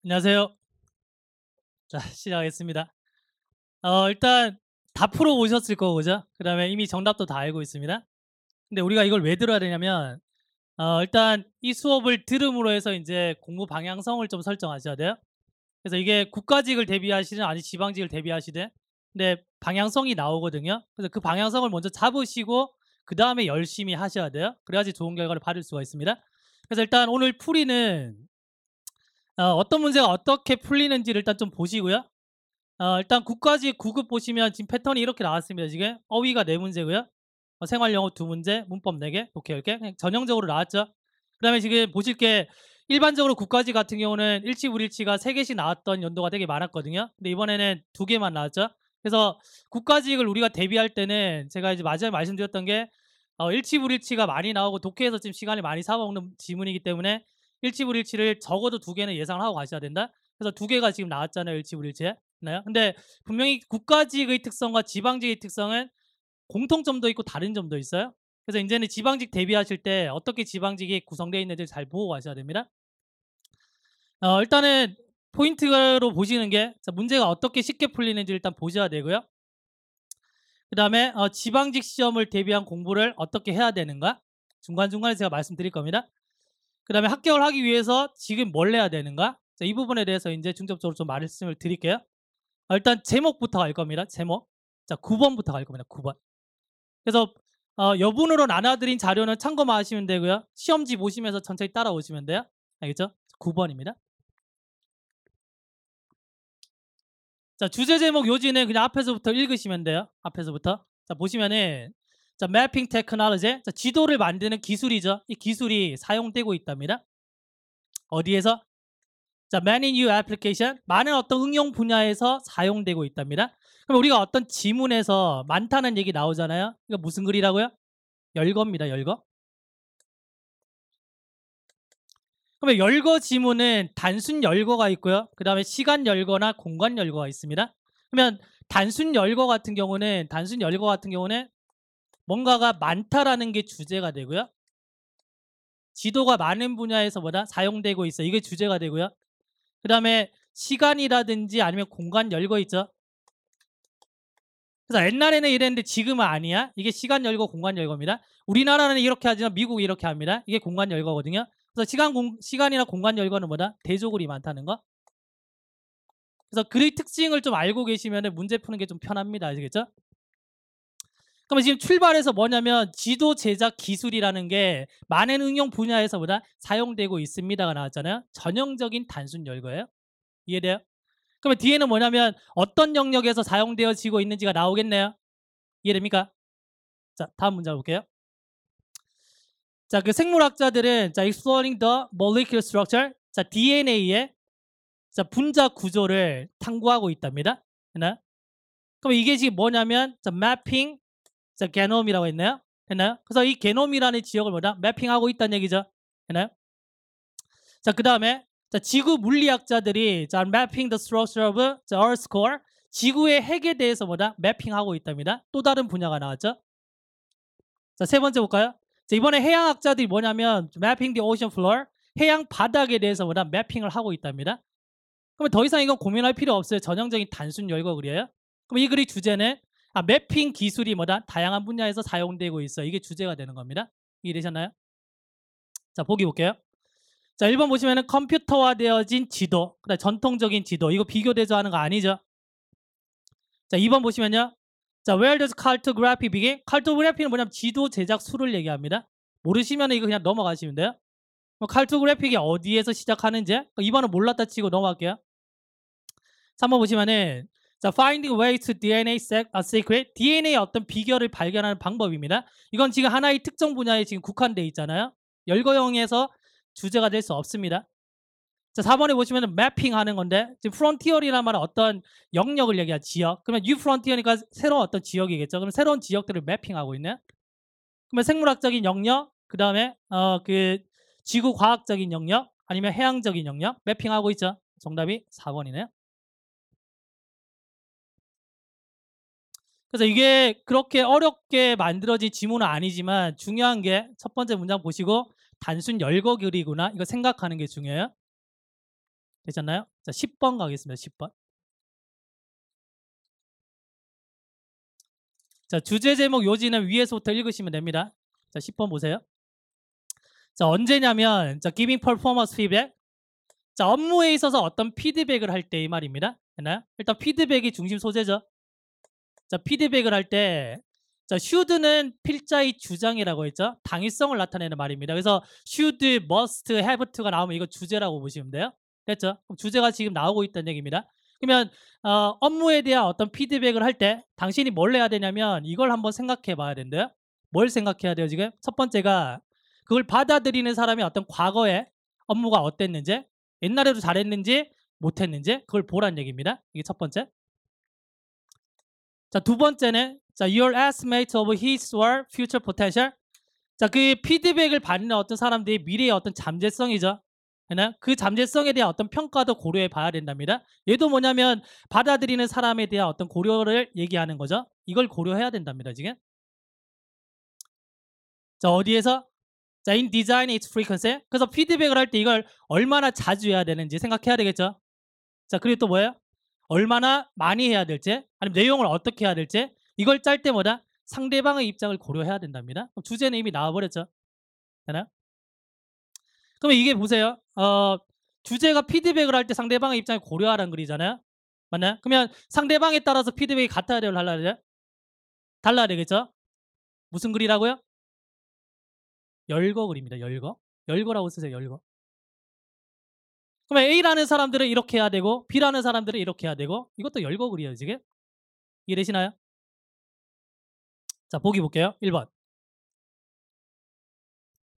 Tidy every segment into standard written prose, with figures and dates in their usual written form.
안녕하세요. 자, 시작하겠습니다. 일단 다 풀어 오셨을 거고, 그죠? 그다음에 이미 정답도 다 알고 있습니다. 근데 우리가 이걸 왜 들어야 되냐면, 일단 이 수업을 들음으로 해서 이제 공부 방향성을 좀 설정하셔야 돼요. 그래서 이게 국가직을 대비하시든 아니 지방직을 대비하시든, 근데 방향성이 나오거든요. 그래서 그 방향성을 먼저 잡으시고 그 다음에 열심히 하셔야 돼요. 그래야지 좋은 결과를 받을 수가 있습니다. 그래서 일단 오늘 풀이는 어떤 문제가 어떻게 풀리는지를 일단 좀 보시고요. 일단 국가직 9급 보시면 지금 패턴이 이렇게 나왔습니다. 지금 어휘가 4문제고요. 생활 영어 2문제, 문법 4개, 독해 10개. 그냥 전형적으로 나왔죠. 그다음에 지금 보실 게 일반적으로 국가직 같은 경우는 일치 불일치가 3개씩 나왔던 연도가 되게 많았거든요. 근데 이번에는 2개만 나왔죠. 그래서 국가직을 우리가 대비할 때는 제가 이제 마지막에 말씀드렸던 게 일치 불일치가 많이 나오고 독해에서 지금 시간이 많이 잡아먹는 지문이기 때문에 일치 불일치를 적어도 2개는 예상을 하고 가셔야 된다. 그래서 2개가 지금 나왔잖아요. 일치 불일치에. 나요? 근데 분명히 국가직의 특성과 지방직의 특성은 공통점도 있고 다른 점도 있어요. 그래서 이제는 지방직 대비하실 때 어떻게 지방직이 구성되어 있는지 잘 보고 가셔야 됩니다. 일단은 포인트로 보시는 게 문제가 어떻게 쉽게 풀리는지 일단 보셔야 되고요. 그 다음에 지방직 시험을 대비한 공부를 어떻게 해야 되는가 중간중간에 제가 말씀드릴 겁니다. 그 다음에 합격을 하기 위해서 지금 뭘 해야 되는가 이 부분에 대해서 이제 중점적으로 좀 말씀을 드릴게요. 일단 제목부터 갈 겁니다. 제목. 자, 9번부터 갈 겁니다. 9번. 그래서 여분으로 나눠드린 자료는 참고만 하시면 되고요. 시험지 보시면서 천천히 따라오시면 돼요. 알겠죠? 9번입니다. 자, 주제 제목 요지는 그냥 앞에서부터 읽으시면 돼요. 앞에서부터. 자, 보시면은 자, 매핑 테크놀로지. 자, 지도를 만드는 기술이죠. 이 기술이 사용되고 있답니다. 어디에서? 자, many new application. 많은 어떤 응용 분야에서 사용되고 있답니다. 그럼 우리가 어떤 지문에서 많다는 얘기 나오잖아요. 이거 무슨 글이라고요? 열거입니다. 열거. 그러면 열거 지문은 단순 열거가 있고요. 그 다음에 시간 열거나 공간 열거가 있습니다. 그러면 단순 열거 같은 경우는 뭔가가 많다라는 게 주제가 되고요. 지도가 많은 분야에서 뭐다 사용되고 있어. 이게 주제가 되고요. 그 다음에 시간이라든지 아니면 공간 열거 있죠. 그래서 옛날에는 이랬는데 지금은 아니야. 이게 시간 열거, 공간 열거입니다. 우리나라는 이렇게 하지만 미국이 이렇게 합니다. 이게 공간 열거거든요. 그래서 시간이나 공간 열거는 뭐다? 대조글이 많다는 거. 그래서 글의 특징을 좀 알고 계시면 문제 푸는 게 좀 편합니다. 아시겠죠? 그러면 지금 출발해서 뭐냐면 지도 제작 기술이라는 게 많은 응용 분야에서 보다 사용되고 있습니다가 나왔잖아요. 전형적인 단순 열거예요. 이해돼요? 그러면 뒤에는 뭐냐면 어떤 영역에서 사용되어지고 있는지가 나오겠네요. 이해됩니까? 자, 다음 문제 볼게요. 자, 그 생물학자들은 자, exploring the molecular structure, 자, DNA의 자, 분자 구조를 탐구하고 있답니다. 됐나요? 그럼 이게 지금 뭐냐면 자, mapping, 자, 게놈이라고 했나요? 됐나요? 그래서 이 게놈이라는 지역을 뭐다? 매핑하고 있다는 얘기죠. 됐나요? 자, 그 다음에 자, 지구 물리학자들이 자, mapping the structure of the Earth's core, 지구의 핵에 대해서 뭐다? 매핑하고 있답니다. 또 다른 분야가 나왔죠. 자, 세 번째 볼까요? 자, 이번에 해양학자들이 뭐냐면 mapping the ocean floor, 해양 바닥에 대해서 뭐다? 매핑을 하고 있답니다. 그러면 더 이상 이건 고민할 필요 없어요. 전형적인 단순 열거 글이에요. 그럼 이 글의 주제는 매핑 기술이 뭐다? 다양한 분야에서 사용되고 있어. 이게 주제가 되는 겁니다. 이해되셨나요? 자, 보기 볼게요. 자, 1번 보시면은 컴퓨터화되어진 지도, 그다음 전통적인 지도. 이거 비교 대조하는 거 아니죠? 자, 2번 보시면요. 자, where does cartography begin? cartography는 뭐냐면 지도 제작 수를 얘기합니다. 모르시면 이거 그냥 넘어가시면 돼요. cartography가 어디에서 시작하는지 2번은 몰랐다 치고 넘어갈게요. 3번 보시면은 자, finding ways to DNA secret, DNA의 어떤 비결을 발견하는 방법입니다. 이건 지금 하나의 특정 분야에 지금 국한되어 있잖아요. 열거형에서 주제가 될 수 없습니다. 자, 4번에 보시면 매핑하는 건데 지금 프론티어리라는 말은 어떤 영역을 얘기하는 지역. 그러면 뉴 프론티어니까 새로운 어떤 지역이겠죠. 그럼 새로운 지역들을 매핑하고 있는. 그러면 생물학적인 영역, 그 다음에 그 지구 과학적인 영역, 아니면 해양적인 영역 매핑하고 있죠. 정답이 4번이네요. 그래서 이게 그렇게 어렵게 만들어진 지문은 아니지만 중요한 게 첫 번째 문장 보시고 단순 열거 글이구나 이거 생각하는 게 중요해요. 되셨나요? 자, 10번 가겠습니다. 10번. 자, 주제 제목 요지는 위에서부터 읽으시면 됩니다. 자, 10번 보세요. 자, 언제냐면 자, giving performance feedback. 자, 업무에 있어서 어떤 피드백을 할 때 이 말입니다. 됐나요? 일단 피드백이 중심 소재죠. 자, 피드백을 할 때 자, should는 필자의 주장이라고 했죠. 당위성을 나타내는 말입니다. 그래서 should, must, have to가 나오면 이거 주제라고 보시면 돼요. 됐죠? 그럼 주제가 지금 나오고 있다는 얘기입니다. 그러면 업무에 대한 어떤 피드백을 할 때 당신이 뭘 해야 되냐면 이걸 한번 생각해 봐야 된대요. 뭘 생각해야 돼요, 지금? 첫 번째가 그걸 받아들이는 사람이 어떤 과거에 업무가 어땠는지, 옛날에도 잘했는지 못했는지 그걸 보란 얘기입니다. 이게 첫 번째. 자, 두 번째는 자, your estimate of his or future potential. 자, 그 피드백을 받는 어떤 사람들이 미래의 어떤 잠재성이죠. 그 잠재성에 대한 어떤 평가도 고려해 봐야 된답니다. 얘도 뭐냐면 받아들이는 사람에 대한 어떤 고려를 얘기하는 거죠. 이걸 고려해야 된답니다, 지금. 자, 어디에서? 자, in design its frequency. 그래서 피드백을 할 때 이걸 얼마나 자주 해야 되는지 생각해야 되겠죠. 자, 그리고 또 뭐예요? 얼마나 많이 해야 될지, 아니면 내용을 어떻게 해야 될지, 이걸 짤 때마다 상대방의 입장을 고려해야 된답니다. 그럼 주제는 이미 나와버렸죠. 되나요? 그러면 이게 보세요. 주제가 피드백을 할 때 상대방의 입장을 고려하라는 글이잖아요. 맞나요? 그러면 상대방에 따라서 피드백이 같아야 돼요? 달라야 돼요? 달라야 되겠죠? 무슨 글이라고요? 열거 글입니다. 열거. 열거라고 쓰세요. 열거. 그러면 A라는 사람들은 이렇게 해야 되고 B라는 사람들은 이렇게 해야 되고 이것도 열거 글이에요. 지금. 이해되시나요? 자, 보기 볼게요. 1번.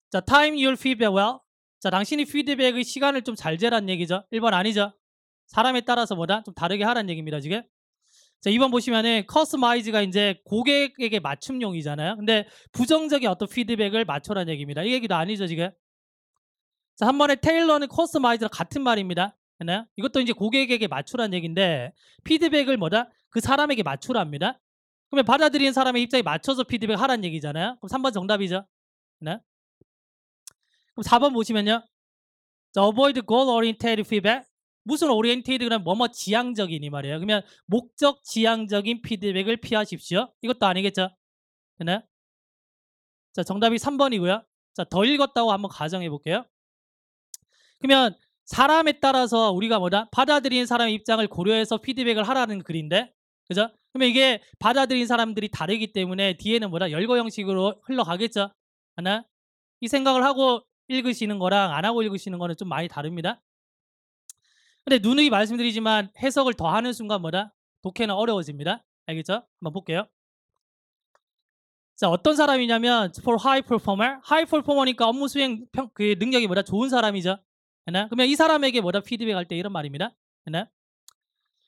자, time your feedback well. 자, 당신이 피드백의 시간을 좀 잘 재란 얘기죠. 1번 아니죠. 사람에 따라서 뭐다? 좀 다르게 하라는 얘기입니다, 지금. 자, 2번 보시면은 커스터마이즈가 이제 고객에게 맞춤용이잖아요. 근데 부정적인 어떤 피드백을 맞춰라는 얘기입니다. 이 얘기도 아니죠, 지금. 자, 한 번에 테일러는 커스터마이즈랑 같은 말입니다. 됐나요? 이것도 이제 고객에게 맞추라는 얘기인데 피드백을 뭐다? 그 사람에게 맞추랍니다. 그러면 받아들이는 사람의 입장에 맞춰서 피드백 하라는 얘기잖아요. 그럼 3번 정답이죠. 네? 그럼 4번 보시면요. 자, avoid goal oriented feedback. 무슨 oriented는 뭐뭐 지향적인 이 말이에요. 그러면 목적 지향적인 피드백을 피하십시오. 이것도 아니겠죠. 네? 자, 정답이 3번이고요. 자, 더 읽었다고 한번 가정해 볼게요. 그러면 사람에 따라서 우리가 뭐다? 받아들이는 사람의 입장을 고려해서 피드백을 하라는 글인데, 그죠? 그러면 이게 받아들이는 사람들이 다르기 때문에 뒤에는 뭐다? 열거 형식으로 흘러가겠죠? 하나? 이 생각을 하고 읽으시는 거랑 안 하고 읽으시는 거는 좀 많이 다릅니다. 근데 누누이 말씀드리지만 해석을 더 하는 순간 뭐다? 독해는 어려워집니다. 알겠죠? 한번 볼게요. 자, 어떤 사람이냐면 for high performer. high performer니까 업무 수행 그 능력이 뭐다? 좋은 사람이죠. 했나? 그러면 이 사람에게 뭐다? 피드백 할 때 이런 말입니다. 했나?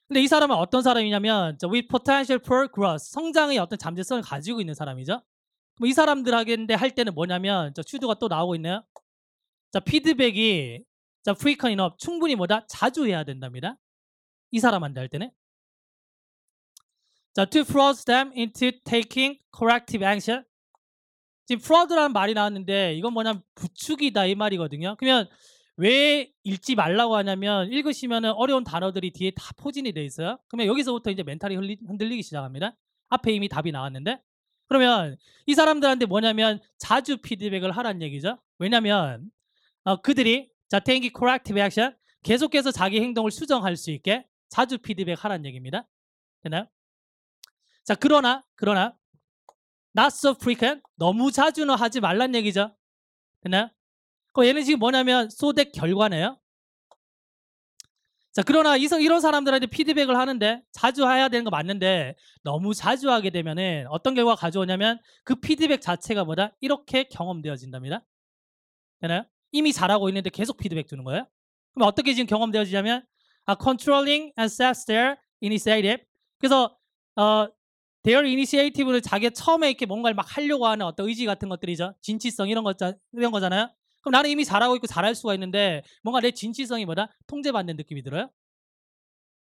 근데 이 사람은 어떤 사람이냐면 with potential for growth. 성장의 어떤 잠재성을 가지고 있는 사람이죠. 그럼 이 사람들에게 할 때는 뭐냐면 슈드가 또 나오고 있네요. 자, 피드백이 자, frequent enough. 충분히 뭐다? 자주 해야 된답니다. 이 사람한테 할 때는. 자, to force them into taking corrective action. 지금 fraud라는 말이 나왔는데 이건 뭐냐면 부추기다 이 말이거든요. 그러면 왜 읽지 말라고 하냐면 읽으시면 어려운 단어들이 뒤에 다 포진이 돼 있어요. 그러면 여기서부터 이제 멘탈이 흔들리기 시작합니다. 앞에 이미 답이 나왔는데. 그러면 이 사람들한테 뭐냐면 자주 피드백을 하라는 얘기죠. 왜냐면 그들이 자, taking corrective action 계속해서 자기 행동을 수정할 수 있게 자주 피드백 하라는 얘기입니다. 되나요? 자, 그러나 not so frequent 너무 자주는 하지 말란 얘기죠. 됐나요? 그럼 얘는 지금 뭐냐면 so that 결과네요. 자, 그러나 이런 사람들한테 피드백을 하는데 자주 해야 되는 거 맞는데 너무 자주 하게 되면은 어떤 결과가 가져오냐면 그 피드백 자체가 뭐다? 이렇게 경험되어진답니다. 되나요? 이미 잘하고 있는데 계속 피드백 주는 거예요. 그럼 어떻게 지금 경험되어지냐면 controlling and self their initiative. 그래서 their initiative는 자기가 처음에 이렇게 뭔가를 막 하려고 하는 어떤 의지 같은 것들이죠. 진취성 이런 거잖아요. 그럼 나는 이미 잘하고 있고 잘할 수가 있는데 뭔가 내 진취성이 뭐다? 통제받는 느낌이 들어요.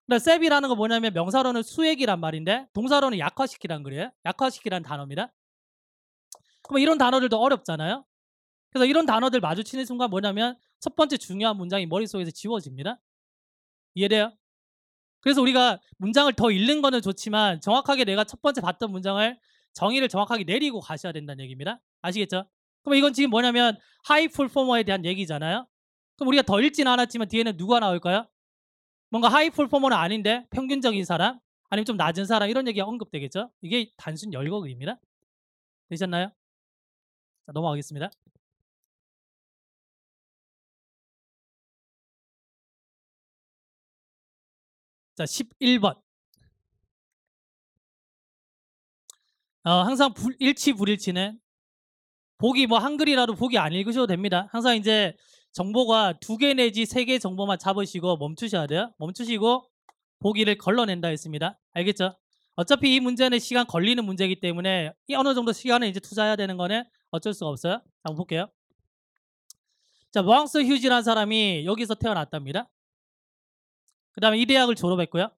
그러니까 셉이라는 거 뭐냐면 명사로는 수액이란 말인데 동사로는 약화시키라는 거예요. 약화시키라는 단어입니다. 그럼 이런 단어들도 어렵잖아요. 그래서 이런 단어들 마주치는 순간 뭐냐면 첫 번째 중요한 문장이 머릿속에서 지워집니다. 이해돼요? 그래서 우리가 문장을 더 읽는 거는 좋지만 정확하게 내가 첫 번째 봤던 문장을 정의를 정확하게 내리고 가셔야 된다는 얘기입니다. 아시겠죠? 그럼 이건 지금 뭐냐면 하이 퍼포머에 대한 얘기잖아요. 그럼 우리가 더 읽진 않았지만 뒤에는 누가 나올까요? 뭔가 하이 퍼포머는 아닌데 평균적인 사람 아니면 좀 낮은 사람 이런 얘기가 언급되겠죠? 이게 단순 열거글입니다. 되셨나요? 자, 넘어가겠습니다. 자, 11번. 항상 일치 불일치는 보기 뭐 한글이라도 보기 안 읽으셔도 됩니다. 항상 이제 정보가 2개 내지 3개 정보만 잡으시고 멈추셔야 돼요. 멈추시고 보기를 걸러낸다 했습니다. 알겠죠? 어차피 이 문제는 시간 걸리는 문제이기 때문에 이 어느 정도 시간을 이제 투자해야 되는 거는 어쩔 수가 없어요. 한번 볼게요. 자, 왕스 휴지라는 사람이 여기서 태어났답니다. 그 다음에 이 대학을 졸업했고요.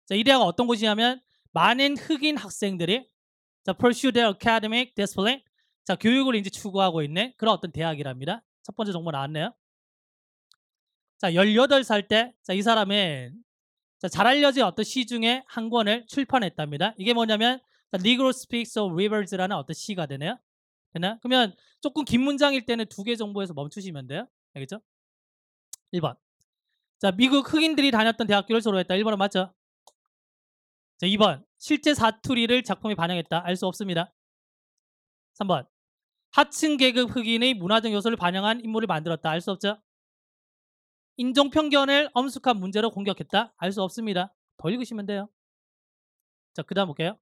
자, 이 대학은 어떤 곳이냐면 많은 흑인 학생들이 자, pursue their academic discipline. 자, 교육을 이제 추구하고 있는 그런 어떤 대학이랍니다. 첫 번째 정보 나왔네요. 자, 18살 때, 자, 이 사람은 자, 잘 알려진 어떤 시 중에 한 권을 출판했답니다. 이게 뭐냐면 Negro Speaks of Rivers라는 어떤 시가 되네요. 되나? 그러면 조금 긴 문장일 때는 2개 정보에서 멈추시면 돼요. 알겠죠? 1번. 자, 미국 흑인들이 다녔던 대학교를 졸업했다. 1번은 맞죠? 자, 2번. 실제 사투리를 작품에 반영했다. 알 수 없습니다. 3번. 하층 계급 흑인의 문화적 요소를 반영한 인물을 만들었다. 알 수 없죠? 인종 편견을 엄숙한 문제로 공격했다. 알 수 없습니다. 더 읽으시면 돼요. 자, 그 다음 볼게요.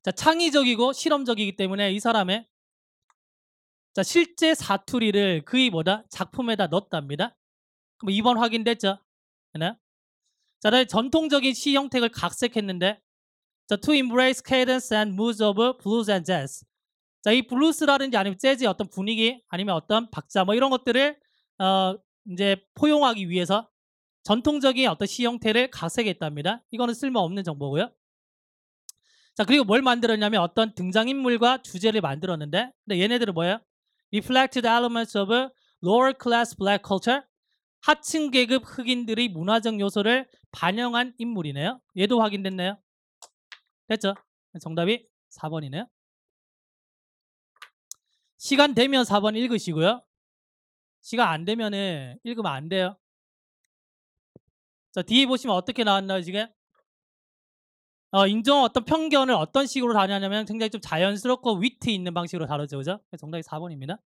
자, 창의적이고 실험적이기 때문에 이 사람의 자, 실제 사투리를 그의 뭐다? 작품에다 넣었답니다. 그럼 2번 확인됐죠? 네? 자, 다음에 전통적인 시 형태를 각색했는데 자, to embrace cadence and moods of blues and jazz. 자, 이 블루스라든지 아니면 재즈의 어떤 분위기 아니면 어떤 박자 뭐 이런 것들을 이제 포용하기 위해서 전통적인 어떤 시 형태를 각색했답니다. 이거는 쓸모없는 정보고요. 자, 그리고 뭘 만들었냐면 어떤 등장인물과 주제를 만들었는데 근데 얘네들은 뭐예요? Reflected elements of lower class black culture. 하층 계급 흑인들의 문화적 요소를 반영한 인물이네요. 얘도 확인됐네요. 됐죠? 정답이 4번이네요. 시간 되면 4번 읽으시고요. 시간 안 되면은 읽으면 안 돼요. 자, 뒤에 보시면 어떻게 나왔나요, 지금? 인종 어떤 편견을 어떤 식으로 다루냐면 굉장히 좀 자연스럽고 위트 있는 방식으로 다루죠, 그죠? 정답이 4번입니다.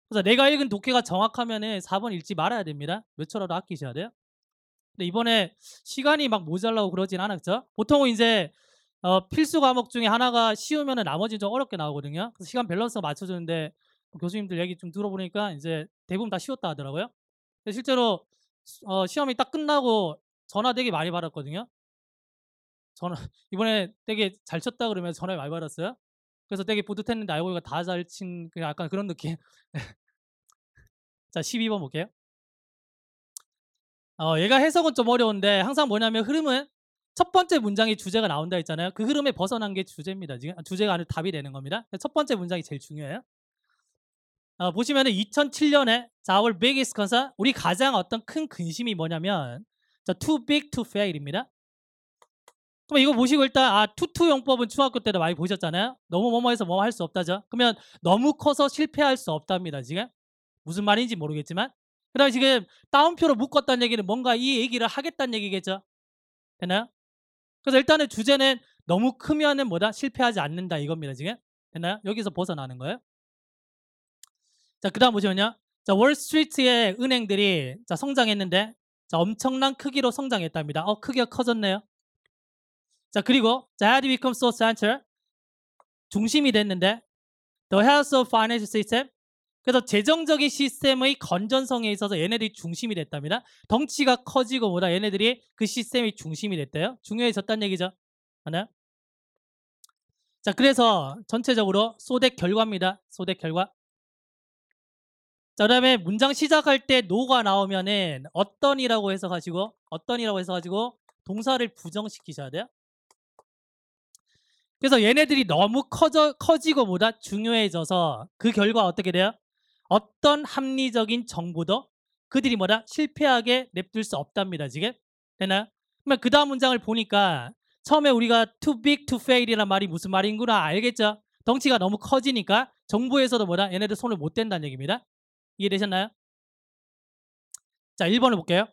그래서 내가 읽은 독해가 정확하면은 4번 읽지 말아야 됩니다. 몇 초라도 아끼셔야 돼요. 근데 이번에 시간이 막 모자라고 그러진 않았죠? 보통은 이제 필수 과목 중에 하나가 쉬우면은 나머지는 좀 어렵게 나오거든요. 그래서 시간 밸런스가 맞춰주는데 교수님들 얘기 좀 들어보니까 이제 대부분 다 쉬웠다 하더라고요. 근데 실제로 시험이 딱 끝나고 전화 되게 많이 받았거든요. 전화 이번에 되게 잘 쳤다 그러면 전화 많이 받았어요. 그래서 되게 뿌듯했는데 알고 보니까 다 잘 친 약간 그런 느낌. 자, 12번 볼게요. 얘가 해석은 좀 어려운데 항상 뭐냐면 흐름은 첫 번째 문장의 주제가 나온다 했잖아요. 그 흐름에 벗어난 게 주제입니다. 지금 주제가 아니라 답이 되는 겁니다. 첫 번째 문장이 제일 중요해요. 보시면은 2007년에 자, our biggest concern 우리 가장 어떤 큰 근심이 뭐냐면 자, too big to fail입니다. 그럼 이거 보시고 일단 투투 용법은 중학교 때도 많이 보셨잖아요. 너무 뭐뭐해서 뭐 할 수 없다죠. 그러면 너무 커서 실패할 수 없답니다. 지금 무슨 말인지 모르겠지만 그다음에 지금 따옴표로 묶었다는 얘기는 뭔가 이 얘기를 하겠다는 얘기겠죠. 됐나요? 그래서 일단은 주제는 너무 크면은 뭐다? 실패하지 않는다 이겁니다. 지금 됐나요? 여기서 벗어나는 거예요. 자, 그다음 보시면요. 자, 월스트리트의 은행들이 자, 성장했는데 자, 엄청난 크기로 성장했답니다. 크기가 커졌네요. 자, 그리고 자, had become so central 중심이 됐는데 the health of financial system 그래서 재정적인 시스템의 건전성에 있어서 얘네들이 중심이 됐답니다. 덩치가 커지고 뭐다 얘네들이 그 시스템이 중심이 됐대요. 중요해졌다는 얘기죠. 하나. 자, 그래서 전체적으로 소댓 결과입니다. 소댓 결과. 자, 그다음에 문장 시작할 때 no가 나오면은 어떤이라고 해석하시고 동사를 부정시키셔야 돼요. 그래서 얘네들이 너무 커지고 보다 중요해져서 그 결과 어떻게 돼요? 어떤 합리적인 정보도 그들이 뭐다? 실패하게 냅둘 수 없답니다. 지금 되나요? 그러면 그 다음 문장을 보니까 처음에 우리가 too big to fail이라는 말이 무슨 말인구나 알겠죠? 덩치가 너무 커지니까 정부에서도 뭐다? 얘네들 손을 못 댄다는 얘기입니다. 이해되셨나요? 자, 1번을 볼게요.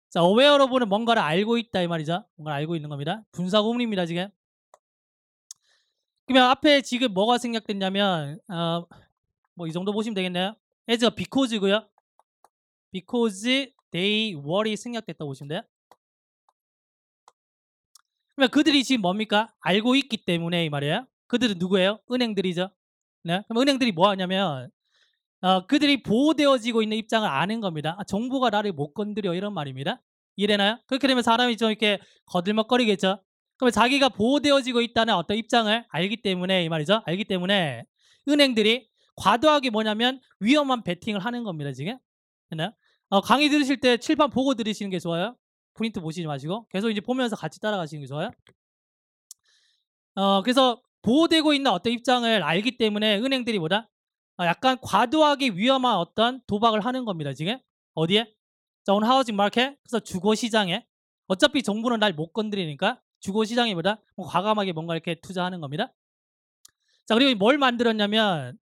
자, aware of는 뭔가를 알고 있다 이 말이죠. 뭔가를 알고 있는 겁니다. 분사구문입니다, 지금. 그러면 앞에 지금 뭐가 생략됐냐면 뭐 이 정도 보시면 되겠네요. as가 because고요. because they were이 생략됐다고 보시면 돼요. 그러면 그들이 지금 뭡니까? 알고 있기 때문에 이 말이에요. 그들은 누구예요? 은행들이죠. 네? 그럼 은행들이 뭐 하냐면 그들이 보호되어지고 있는 입장을 아는 겁니다. 정부가 나를 못 건드려 이런 말입니다. 이해되나요? 그렇게 되면 사람이 좀 이렇게 거들먹거리겠죠. 그러면 자기가 보호되어지고 있다는 어떤 입장을 알기 때문에 이 말이죠. 알기 때문에 은행들이 과도하게 뭐냐면 위험한 베팅을 하는 겁니다. 지금. 됐나요? 강의 들으실 때 칠판 보고 들으시는 게 좋아요. 프린트 보시지 마시고 계속 이제 보면서 같이 따라가시는 게 좋아요. 그래서 보호되고 있는 어떤 입장을 알기 때문에 은행들이 뭐다? 약간 과도하게 위험한 어떤 도박을 하는 겁니다. 지금 어디에? 자, 오늘 하우징 마켓, 그래서 주거 시장에 어차피 정부는 날 못 건드리니까 주거 시장에 뭐다? 과감하게 뭔가 이렇게 투자하는 겁니다. 자, 그리고 뭘 만들었냐면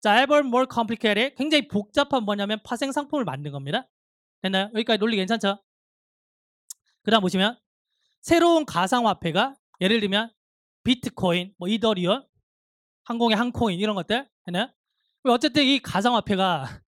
자, ever more complicated, 굉장히 복잡한 뭐냐면 파생 상품을 만든 겁니다. 됐나요? 여기까지 논리 괜찮죠? 그 다음 보시면 새로운 가상화폐가 예를 들면 비트코인, 뭐 이더리움, 항공의 항코인 이런 것들 됐나요? 어쨌든 이 가상화폐가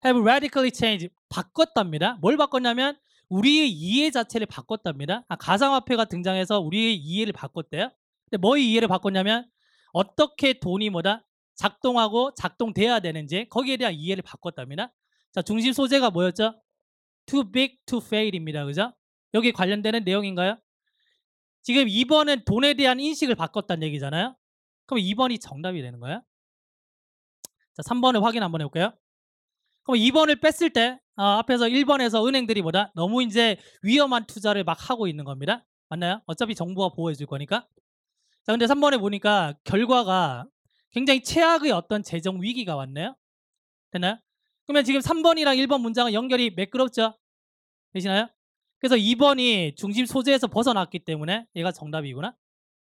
have radically changed, 바꿨답니다. 뭘 바꿨냐면 우리의 이해 자체를 바꿨답니다. 가상화폐가 등장해서 우리의 이해를 바꿨대요. 근데 뭐의 이해를 바꿨냐면 어떻게 돈이 뭐다? 작동하고 작동돼야 되는지 거기에 대한 이해를 바꿨답니다. 자, 중심 소재가 뭐였죠? too big to fail입니다. 그죠? 여기 관련되는 내용인가요? 지금 2번은 돈에 대한 인식을 바꿨다는 얘기잖아요. 그럼 2번이 정답이 되는 거예요. 자, 3번을 확인 한번 해볼게요. 그럼 2번을 뺐을 때 앞에서 1번에서 은행들이 뭐다? 너무 이제 위험한 투자를 막 하고 있는 겁니다. 맞나요? 어차피 정부가 보호해 줄 거니까. 자, 근데 3번에 보니까 결과가 굉장히 최악의 어떤 재정 위기가 왔네요. 됐나요? 그러면 지금 3번이랑 1번 문장은 연결이 매끄럽죠? 되시나요? 그래서 2번이 중심 소재에서 벗어났기 때문에 얘가 정답이구나.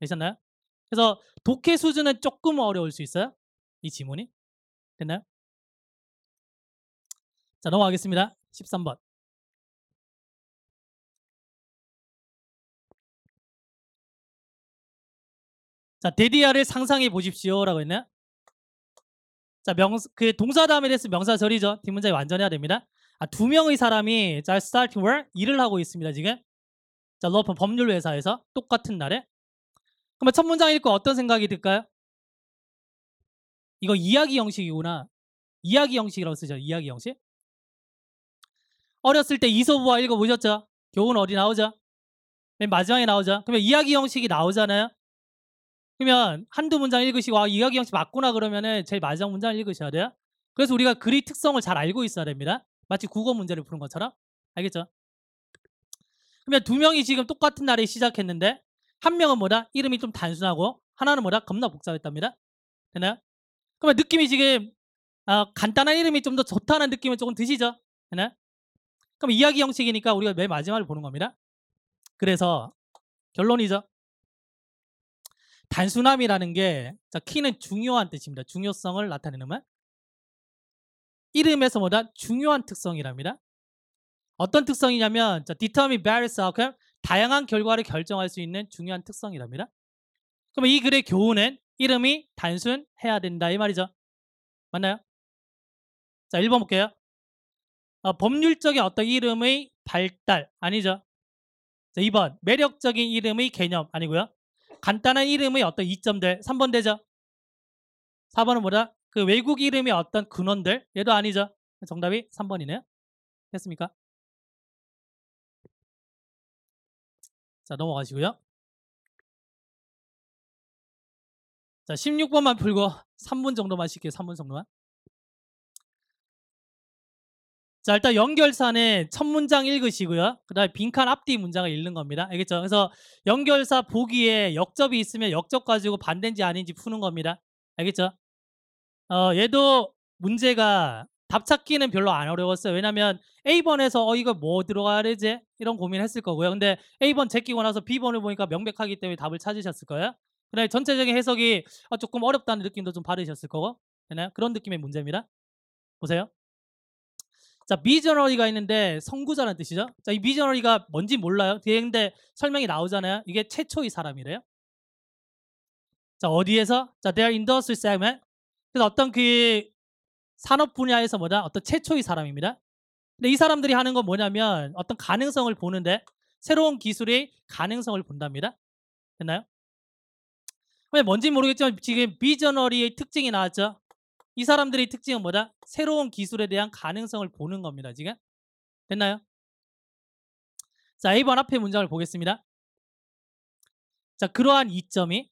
되셨나요? 그래서 독해 수준은 조금 어려울 수 있어요. 이 지문이. 됐나요? 자, 넘어가겠습니다. 13번. 자, 데디아를 상상해 보십시오라고 했나요? 자, 그 동사 다음에 됐으면 명사절이죠. 뒷문장이 완전해야 됩니다. 두 명의 사람이 자, starting work 일을 하고 있습니다. 지금. 자, 로펌 법률 회사에서 똑같은 날에. 그러면 첫 문장 읽고 어떤 생각이 들까요? 이거 이야기 형식이구나. 이야기 형식이라고 쓰죠. 이야기 형식. 어렸을 때 이소부화 읽어보셨죠? 교훈 어디 나오죠? 맨 마지막에 나오죠. 그러면 이야기 형식이 나오잖아요. 그러면 한두 문장 읽으시고 이야기 형식 맞구나 그러면은 제일 마지막 문장을 읽으셔야 돼요. 그래서 우리가 글의 특성을 잘 알고 있어야 됩니다. 마치 국어 문제를 푸는 것처럼. 알겠죠? 그러면 두 명이 지금 똑같은 날에 시작했는데 한 명은 뭐다? 이름이 좀 단순하고 하나는 뭐다? 겁나 복잡했답니다. 되나요? 그러면 느낌이 지금 간단한 이름이 좀 더 좋다는 느낌은 조금 드시죠? 되나요? 그럼 이야기 형식이니까 우리가 맨 마지막을 보는 겁니다. 그래서 결론이죠. 단순함이라는 게 자, 키는 중요한 뜻입니다. 중요성을 나타내는 말. 이름에서 뭐다? 중요한 특성이랍니다. 어떤 특성이냐면 자, determine various outcome, 다양한 결과를 결정할 수 있는 중요한 특성이랍니다. 그러면 이 글의 교훈은 이름이 단순해야 된다 이 말이죠. 맞나요? 자, 1번 볼게요. 법률적인 어떤 이름의 발달 아니죠. 자, 2번 매력적인 이름의 개념 아니고요. 간단한 이름의 어떤 이점들 3번 되죠. 4번은 뭐다? 그 외국 이름의 어떤 근원들 얘도 아니죠. 정답이 3번이네요. 됐습니까? 자, 넘어가시고요. 자, 16번만 풀고 3분 정도만 쉴게요. 3분 정도만. 자, 일단 연결사는 첫 문장 읽으시고요. 그 다음에 빈칸 앞뒤 문장을 읽는 겁니다. 알겠죠? 그래서 연결사 보기에 역접이 있으면 역접 가지고 반대인지 아닌지 푸는 겁니다. 알겠죠? 얘도 문제가 답 찾기는 별로 안 어려웠어요. 왜냐면 A번에서 이거 뭐 들어가야 되지? 이런 고민했을 거고요. 근데 A번 제끼고 나서 B번을 보니까 명백하기 때문에 답을 찾으셨을 거예요. 그다음에 전체적인 해석이 조금 어렵다는 느낌도 좀 받으셨을 거고. 되나요? 그런 느낌의 문제입니다. 보세요. 자, 미저너리가 있는데 선구자라는 뜻이죠. 자, 이 미저너리가 뭔지 몰라요. 뒤에 근데 설명이 나오잖아요. 이게 최초의 사람이래요. 자, 어디에서? 자, their industry segment. 그래서 어떤 그 산업 분야에서 뭐다? 어떤 최초의 사람입니다. 근데 이 사람들이 하는 건 뭐냐면 어떤 가능성을 보는데 새로운 기술의 가능성을 본답니다. 됐나요? 왜 뭔지 모르겠지만 지금 비저너리의 특징이 나왔죠. 이 사람들의 특징은 뭐다? 새로운 기술에 대한 가능성을 보는 겁니다. 지금 됐나요? 자, A번 앞에 문장을 보겠습니다. 자, 그러한 이점이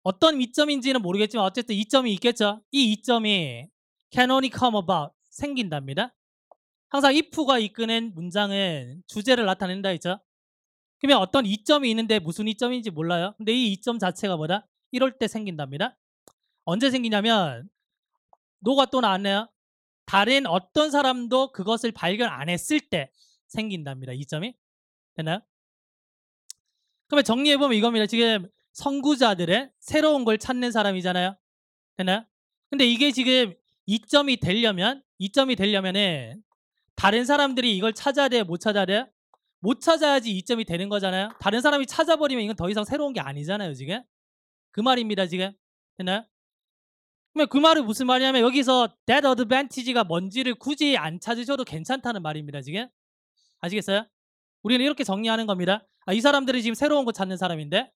어떤 이점인지는 모르겠지만 어쨌든 이점이 있겠죠. 이 이점이 can only come about 생긴답니다. 항상 if가 이끄는 문장은 주제를 나타낸다 했죠. 그러면 어떤 이점이 있는데 무슨 이점인지 몰라요. 근데 이 이점 자체가 뭐다? 이럴 때 생긴답니다. 언제 생기냐면 노가 또 나왔네요. 다른 어떤 사람도 그것을 발견 안 했을 때 생긴답니다. 이점이. 됐나요? 그러면 정리해보면 이겁니다. 지금 선구자들의 새로운 걸 찾는 사람이잖아요. 됐나요? 근데 이게 지금 이점이 되려면은 다른 사람들이 이걸 찾아야 돼요? 못 찾아야 돼요? 못 찾아야지 이점이 되는 거잖아요. 다른 사람이 찾아버리면 이건 더 이상 새로운 게 아니잖아요. 지금 그 말입니다. 지금 됐나요? 그러면 그 말은 무슨 말이냐면 여기서 that advantage가 뭔지를 굳이 안 찾으셔도 괜찮다는 말입니다. 지금 아시겠어요? 우리는 이렇게 정리하는 겁니다. 이 사람들이 지금 새로운 거 찾는 사람인데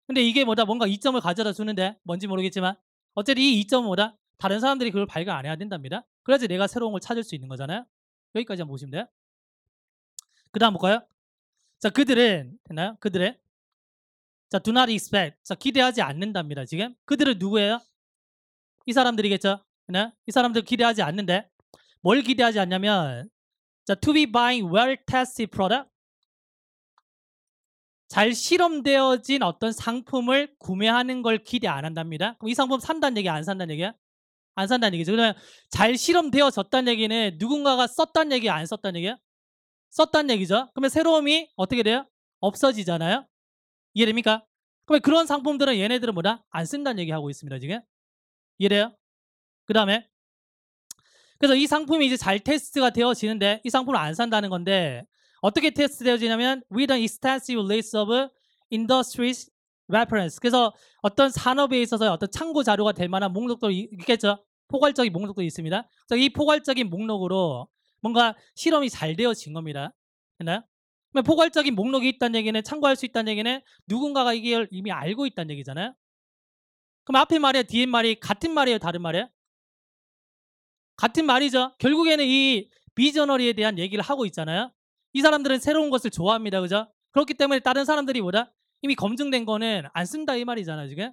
근데 이게 뭐다? 뭔가 이점을 가져다 주는데 뭔지 모르겠지만 어쨌든 이 이점은 뭐다? 다른 사람들이 그걸 발견 안 해야 된답니다. 그래야지 내가 새로운 걸 찾을 수 있는 거잖아요. 여기까지 한번 보시면 돼요. 그 다음 볼까요? 자, 그들은 됐나요? 그들은 자, do not expect. 자, 기대하지 않는답니다. 지금 그들은 누구예요? 이 사람들이겠죠. 네? 이 사람들 기대하지 않는데 뭘 기대하지 않냐면 자, to be buying well tested product. 잘 실험되어진 어떤 상품을 구매하는 걸 기대 안 한답니다. 그럼 이 상품 산다는 얘기 안 산다는 얘기야? 안 산다는 얘기죠. 그러면 잘 실험되어졌다는 얘기는 누군가가 썼다는 얘기 안 썼다는 얘기야? 썼다는 얘기죠. 그러면 새로움이 어떻게 돼요? 없어지잖아요. 이해됩니까? 그러면 그런 상품들은 얘네들은 뭐다? 안 쓴다는 얘기하고 있습니다. 지금 이해돼요? 그 다음에 그래서 이 상품이 이제 잘 테스트가 되어지는데 이 상품을 안 산다는 건데 어떻게 테스트 되어지냐면 with an extensive list of industries reference. 그래서 어떤 산업에 있어서 어떤 참고 자료가 될 만한 목록도 있겠죠. 포괄적인 목록도 있습니다. 그래서 이 포괄적인 목록으로 뭔가 실험이 잘 되어진 겁니다. 됐나요? 포괄적인 목록이 있다는 얘기는 참고할 수 있다는 얘기는 누군가가 이게 이미 알고 있다는 얘기잖아요. 그럼 앞에 말이야 뒤에 말이 같은 말이에요 다른 말이에요? 같은 말이죠. 결국에는 이 비저너리에 대한 얘기를 하고 있잖아요. 이 사람들은 새로운 것을 좋아합니다. 그죠? 그렇기 때문에 다른 사람들이 뭐다? 이미 검증된 거는 안 쓴다 이 말이잖아요. 지금.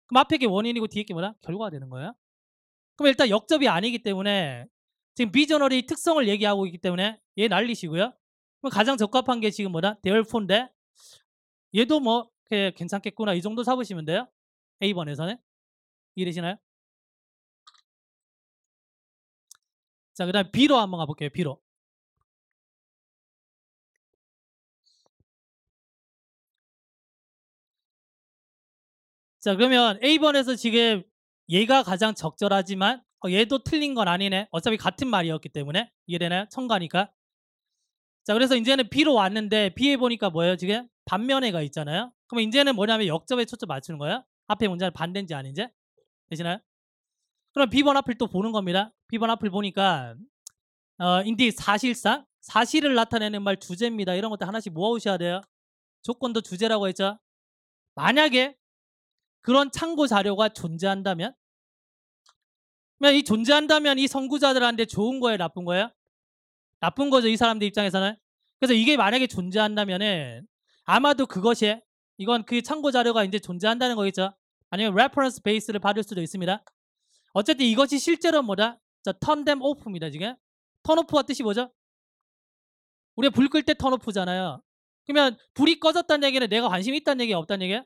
그럼 앞에 게 원인이고 뒤에 게 뭐다? 결과가 되는 거예요. 그럼 일단 역접이 아니기 때문에 지금 비저너리 특성을 얘기하고 있기 때문에 얘 날리시고요. 그럼 가장 적합한 게 지금 뭐다? 대열포인데 얘도 뭐 괜찮겠구나 이 정도 잡으시면 돼요. A번에서는. 이해되시나요? 자, 그 다음 B로 한번 가볼게요. B로. 자, 그러면 A번에서 지금 얘가 가장 적절하지만 얘도 틀린 건 아니네. 어차피 같은 말이었기 때문에. 이해되나요? 첨가니까. 자, 그래서 이제는 B로 왔는데 B에 보니까 뭐예요? 지금 반면에가 있잖아요. 그럼 이제는 뭐냐면 역접에 초점 맞추는 거예요. 앞에 문제는 반대인지 아닌지. 되시나요? 그럼 B번 앞을 또 보는 겁니다. B번 앞을 보니까 인디 사실상 사실을 나타내는 말 주제입니다. 이런 것들 하나씩 모아오셔야 돼요. 조건도 주제라고 했죠. 만약에 그런 참고 자료가 존재한다면 이 존재한다면 이 선구자들한테 좋은 거예요 나쁜 거예요? 나쁜 거죠 이 사람들 입장에서는. 그래서 이게 만약에 존재한다면은 아마도 그것이 이건 그 참고 자료가 이제 존재한다는 거겠죠. 아니면 레퍼런스 베이스를 받을 수도 있습니다. 어쨌든 이것이 실제로 뭐다? 자, turn them off입니다. 지금 턴오프가 뜻이 뭐죠? 우리가 불 끌 때 턴오프잖아요. 그러면 불이 꺼졌다는 얘기는 내가 관심이 있다는 얘기야 없다는 얘기야?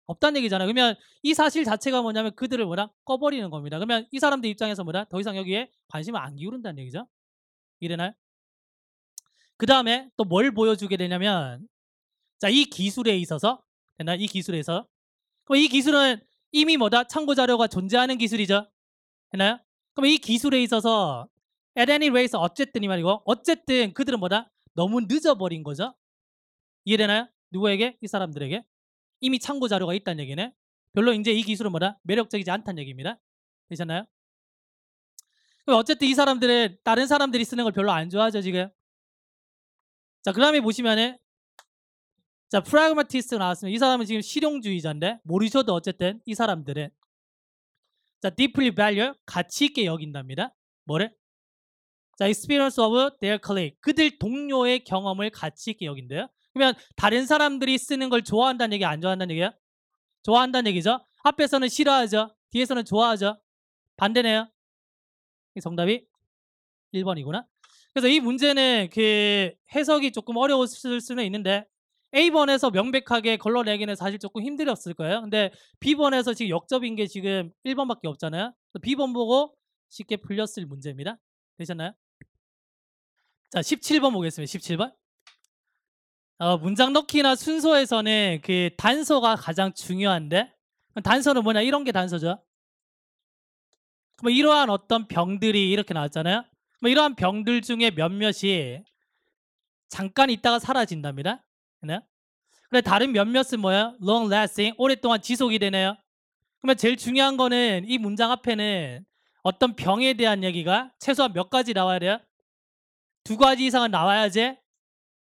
없다는 얘기잖아요. 그러면 이 사실 자체가 뭐냐면 그들을 뭐라 꺼버리는 겁니다. 그러면 이 사람들 입장에서 뭐라 더 이상 여기에 관심을 안 기울인다는 얘기죠. 이래나요? 그 다음에 또 뭘 보여주게 되냐면 자, 이 기술에 있어서 됐나? 이 기술에 있어서 그럼 이 기술은 이미 뭐다? 참고 자료가 존재하는 기술이죠. 됐나요? 그럼 이 기술에 있어서 at any rate 어쨌든 이 말이고 어쨌든 그들은 뭐다? 너무 늦어버린 거죠. 이해되나요? 누구에게? 이 사람들에게 이미 참고 자료가 있다는 얘기네. 별로 이제 이 기술은 뭐다? 매력적이지 않다는 얘기입니다. 되셨나요? 그럼 어쨌든 이 사람들은 다른 사람들이 쓰는 걸 별로 안 좋아하죠 지금. 자, 그 다음에 보시면은 자, 프라그마티스트 나왔으면 이 사람은 지금 실용주의자인데 모르셔도 어쨌든 이 사람들은 자, deeply value 가치 있게 여긴답니다. 뭐를? 자, experience of their colleague 그들 동료의 경험을 가치 있게 여긴대요. 그러면 다른 사람들이 쓰는 걸 좋아한다는 얘기 안 좋아한다는 얘기야? 좋아한다는 얘기죠. 앞에서는 싫어하죠. 뒤에서는 좋아하죠. 반대네요. 정답이 1번이구나. 그래서 이 문제는 그 해석이 조금 어려웠을 수는 있는데 A번에서 명백하게 걸러내기는 사실 조금 힘들었을 거예요. 근데 B번에서 지금 역접인 게 지금 1번밖에 없잖아요. B번 보고 쉽게 풀렸을 문제입니다. 되셨나요? 자, 17번 보겠습니다. 17번. 문장 넣기나 순서에서는 그 단서가 가장 중요한데 단서는 뭐냐? 이런 게 단서죠. 뭐 이러한 어떤 병들이 이렇게 나왔잖아요. 뭐 이러한 병들 중에 몇몇이 잠깐 있다가 사라진답니다. 네? 그래 다른 몇몇은 뭐야? long lasting 오랫동안 지속이 되네요. 그러면 제일 중요한 거는 이 문장 앞에는 어떤 병에 대한 얘기가 최소한 몇 가지 나와야 돼요? 2가지 이상은 나와야지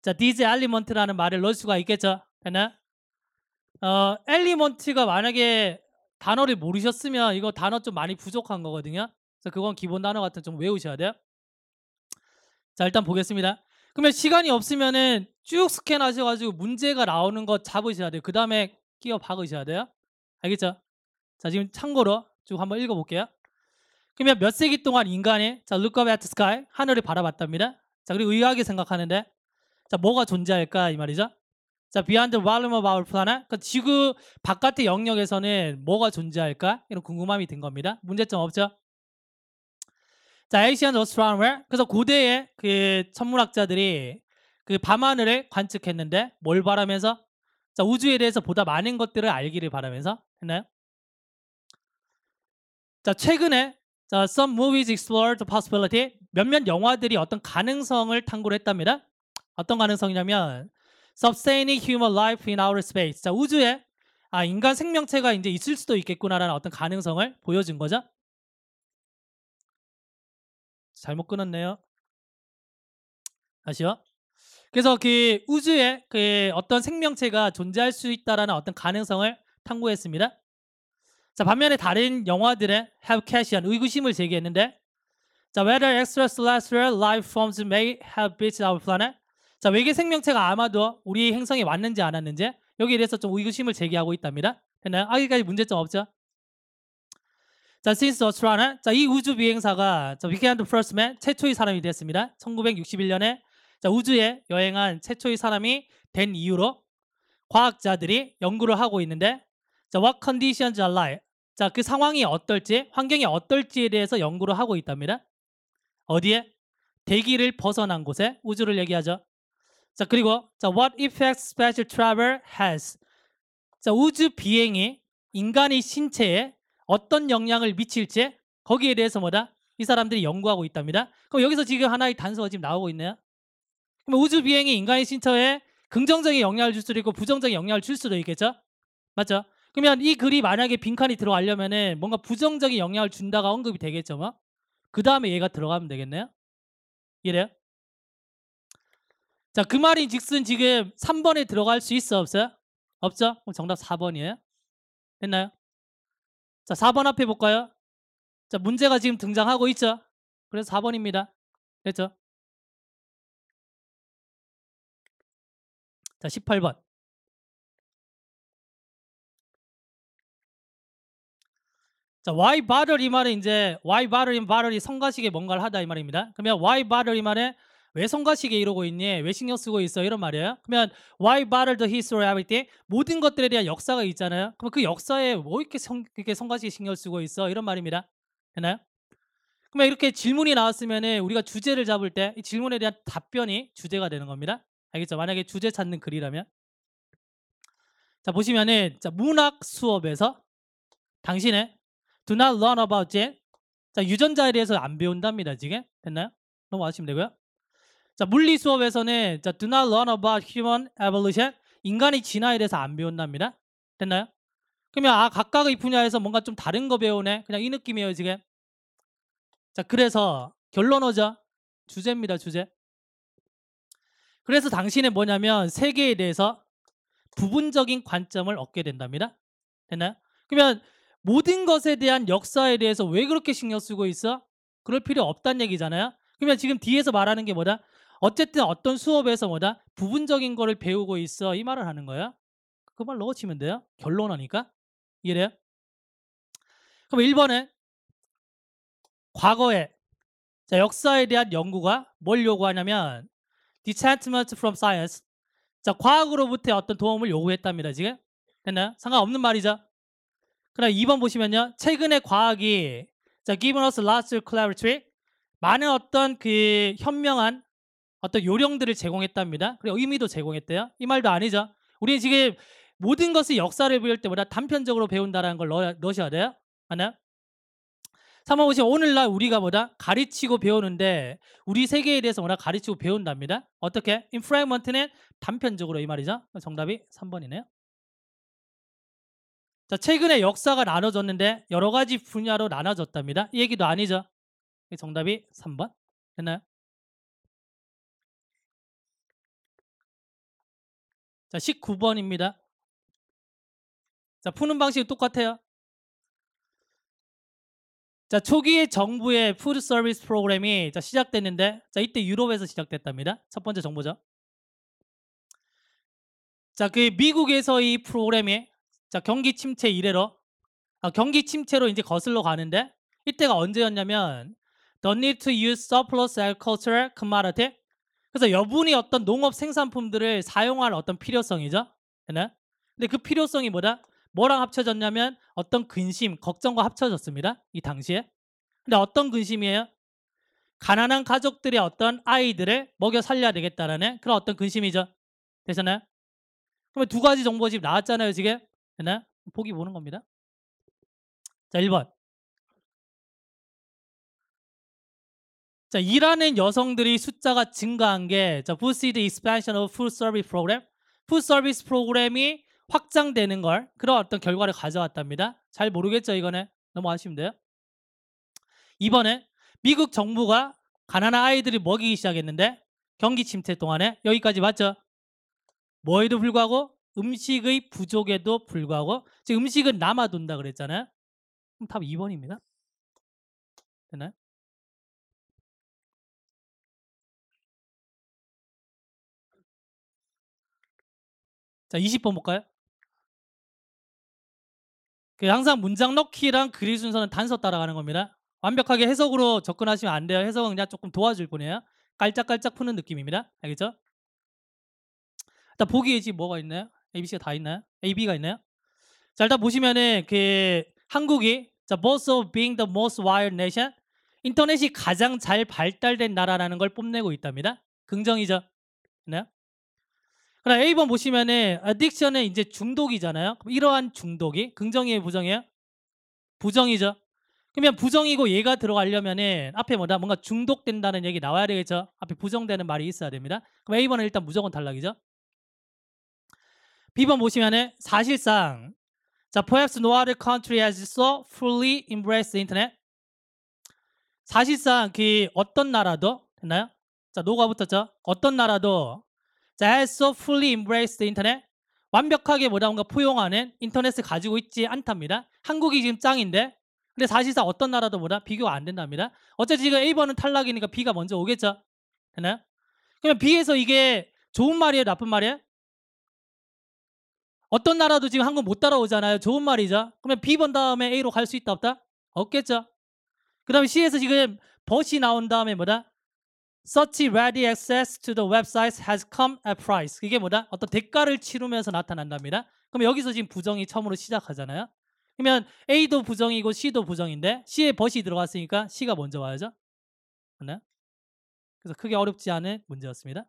자 these element라는 말을 넣을 수가 있겠죠. 됐나요? element가 만약에 단어를 모르셨으면 이거 단어 좀 많이 부족한 거거든요. 그래서 그건 기본 단어 같은 좀 외우셔야 돼요. 자, 일단 보겠습니다. 그러면 시간이 없으면은 쭉 스캔하셔가지고 문제가 나오는 거 잡으셔야 돼요. 그 다음에 끼워 박으셔야 돼요. 알겠죠? 자, 지금 참고로 쭉 한번 읽어볼게요. 그러면 몇 세기 동안 인간이 자, look up at the sky 하늘을 바라봤답니다. 자, 그리고 의아하게 생각하는데 자, 뭐가 존재할까 이 말이죠. 자, beyond the volume of our planet 그 지구 바깥의 영역에서는 뭐가 존재할까 이런 궁금함이 든 겁니다. 문제점 없죠? 자, ancient astronomer 그래서 고대의 그 천문학자들이 그 밤하늘을 관측했는데 뭘 바라면서 자, 우주에 대해서 보다 많은 것들을 알기를 바라면서 했나요? 자, 최근에 자, some movies explored the possibility 몇몇 영화들이 어떤 가능성을 탐구를 했답니다. 어떤 가능성이냐면 sustaining human life in outer space 자, 우주에 인간 생명체가 이제 있을 수도 있겠구나라는 어떤 가능성을 보여준 거죠. 잘못 끊었네요. 다시요. 그래서 그 우주에 그 어떤 생명체가 존재할 수 있다라는 어떤 가능성을 탐구했습니다. 자, 반면에 다른 영화들은 have questioned 의구심을 제기했는데 자, whether extraterrestrial life forms may have visited our planet 자, 외계 생명체가 아마도 우리 행성에 왔는지 안 왔는지 여기에 대해서 좀 의구심을 제기하고 있답니다. 됐나요? 여기까지 문제점 없죠? 자, since the astronaut 자, 이 우주 비행사가 자, became the first man 최초의 사람이 됐습니다. 1961년에 자, 우주에 여행한 최초의 사람이 된 이후로 과학자들이 연구를 하고 있는데 자, what conditions are like 자, 그 상황이 어떨지 환경이 어떨지에 대해서 연구를 하고 있답니다. 어디에? 대기를 벗어난 곳에 우주를 얘기하죠. 자, 그리고 자, what effects space travel has 자, 우주 비행이 인간의 신체에 어떤 영향을 미칠지 거기에 대해서 뭐다? 이 사람들이 연구하고 있답니다. 그럼 여기서 지금 하나의 단서가 지금 나오고 있네요. 그럼 우주 비행이 인간의 신체에 긍정적인 영향을 줄 수도 있고 부정적인 영향을 줄 수도 있겠죠? 맞죠? 그러면 이 글이 만약에 빈칸이 들어가려면은 뭔가 부정적인 영향을 준다가 언급이 되겠죠, 뭐? 그 다음에 얘가 들어가면 되겠네요. 이래요? 자, 그 말인 즉슨 지금 3번에 들어갈 수 있어, 없어요? 없죠? 그럼 정답 4번이에요. 됐나요? 자, 4번 앞에 볼까요? 자, 문제가 지금 등장하고 있죠? 그래서 4번입니다. 됐죠? 자, 18번. 자, why bother 이 말은 이제 why bother 이 성가식에 뭔가를 하다 이 말입니다. 그러면 why bother 이 말에 왜 성가시게 이러고 있니? 왜 신경 쓰고 있어? 이런 말이에요. 그러면 why bother the history everything? 모든 것들에 대한 역사가 있잖아요. 그럼 그 역사에 뭐 이렇게 성가시게 신경 쓰고 있어? 이런 말입니다. 되나요? 그러면 이렇게 질문이 나왔으면은 우리가 주제를 잡을 때 이 질문에 대한 답변이 주제가 되는 겁니다. 알겠죠? 만약에 주제 찾는 글이라면. 자, 보시면은 자, 문학 수업에서 당신의 do not learn about it. 자, 유전자에 대해서 안 배운답니다. 지금 됐나요? 넘어가시면 되고요. 자, 물리 수업에서는 자, do not learn about human evolution. 인간의 진화에 대해서 안 배운답니다. 됐나요? 그러면 각각의 분야에서 뭔가 좀 다른 거 배우네. 그냥 이 느낌이에요, 지금. 자, 그래서 결론 오죠. 주제입니다, 주제. 그래서 당신은 뭐냐면 세계에 대해서 부분적인 관점을 얻게 된답니다. 됐나요? 그러면 모든 것에 대한 역사에 대해서 왜 그렇게 신경 쓰고 있어? 그럴 필요 없다는 얘기잖아요. 그러면 지금 뒤에서 말하는 게 뭐다? 어쨌든 어떤 수업에서 뭐다? 부분적인 거를 배우고 있어. 이 말을 하는 거예요. 그 말 넣어치면 돼요. 결론하니까. 이해돼요? 그럼 1번은 과거에 자, 역사에 대한 연구가 뭘 요구하냐면 detachment from science. 자, 과학으로부터 어떤 도움을 요구했답니다. 지금 됐나요? 상관없는 말이죠. 그다음 2번 보시면요. 최근에 과학이 자, given us lots of clarity. 많은 어떤 그 현명한 어떤 요령들을 제공했답니다. 그리고 의미도 제공했대요. 이 말도 아니죠. 우리는 지금 모든 것을 역사를 배울 때보다 단편적으로 배운다는 걸 넣으셔야 돼요. 맞나요? 3번 보시면 오늘날 우리가 뭐다? 가르치고 배우는데 우리 세계에 대해서 뭐다? 가르치고 배운답니다. 어떻게? in fragment는 단편적으로 이 말이죠. 정답이 3번이네요. 자, 최근에 역사가 나눠졌는데 여러 가지 분야로 나눠졌답니다. 이 얘기도 아니죠. 정답이 3번. 됐나요? 자, 19번입니다. 자, 푸는 방식은 똑같아요. 자, 초기에 정부의 푸드 서비스 프로그램이 자, 시작됐는데 자, 이때 유럽에서 시작됐답니다. 첫 번째 정보죠. 자, 그 미국에서 이 프로그램이 자, 경기 침체 이래로 경기 침체로 이제 거슬러 가는데 이때가 언제였냐면 the need to use surplus agricultural commodity. 그래서 여분이 어떤 농업 생산품들을 사용할 어떤 필요성이죠. 네? 근데 그 필요성이 뭐다? 뭐랑 합쳐졌냐면 어떤 근심, 걱정과 합쳐졌습니다. 이 당시에. 근데 어떤 근심이에요? 가난한 가족들의 어떤 아이들을 먹여 살려야 되겠다라는 그런 어떤 근심이죠. 되셨나요? 그러면 두 가지 정보 지금 나왔잖아요, 지금. 됐나요? 보기 보는 겁니다. 자, 1번. 자, 일하는 여성들이 숫자가 증가한 게 자, boosted the expansion of food service program. 푸드 서비스 프로그램이 확장되는 걸 그런 어떤 결과를 가져왔답니다. 잘 모르겠죠, 이거는. 넘어가시면 돼요. 2번에 미국 정부가 가난한 아이들을 먹이기 시작했는데 경기 침체 동안에 여기까지 맞죠? 뭐에도 불구하고 음식의 부족에도 불구하고 지금 음식은 남아둔다 그랬잖아요. 그럼 답 2번입니다. 됐나요? 자, 20번 볼까요? 항상 문장 넣기랑 글의 순서는 단서 따라가는 겁니다. 완벽하게 해석으로 접근하시면 안 돼요. 해석은 그냥 조금 도와줄 뿐이에요. 깔짝깔짝 푸는 느낌입니다. 알겠죠? 일단 보기에 지금 뭐가 있나요? ABC가 다 있나요? AB가 있나요? 자, 일단 보시면은 한국이 자, boast of being the most wired nation. 인터넷이 가장 잘 발달된 나라라는 걸 뽐내고 있답니다. 긍정이죠. 네? 그럼 A번 보시면은 addiction은 이제 중독이잖아요. 그럼 이러한 중독이 긍정이에요, 부정이에요? 부정이죠. 그러면 부정이고 얘가 들어가려면은 앞에 뭔가 중독된다는 얘기 나와야 되겠죠. 앞에 부정되는 말이 있어야 됩니다. 그럼 A번은 일단 무조건 탈락이죠. B번 보시면은 사실상 자, perhaps no other country has so fully embraced the internet. 사실상 어떤 나라도 됐나요? 자, 노가 붙었죠. 어떤 나라도 자, has so fully embraced the internet. 완벽하게 뭔가 포용하는 인터넷을 가지고 있지 않답니다. 한국이 지금 짱인데 근데 사실상 어떤 나라도 비교가 안 된답니다. 어차피 지금 A번은 탈락이니까 B가 먼저 오겠죠. 됐나요? 그러면 B에서 이게 좋은 말이에요, 나쁜 말이에요? 어떤 나라도 지금 한국 못 따라오잖아요. 좋은 말이죠. 그러면 B번 다음에 A로 갈 수 있다 없다? 없겠죠. 그 다음에 C에서 지금 벗이 나온 다음에 Such ready access to the website has come at price. 이게 뭐다? 어떤 대가를 치르면서 나타난답니다. 그럼 여기서 지금 부정이 처음으로 시작하잖아요. 그러면 A도 부정이고 C도 부정인데 C에 벗이 들어갔으니까 C가 먼저 와야죠. 됐나요? 그래서 크게 어렵지 않은 문제였습니다.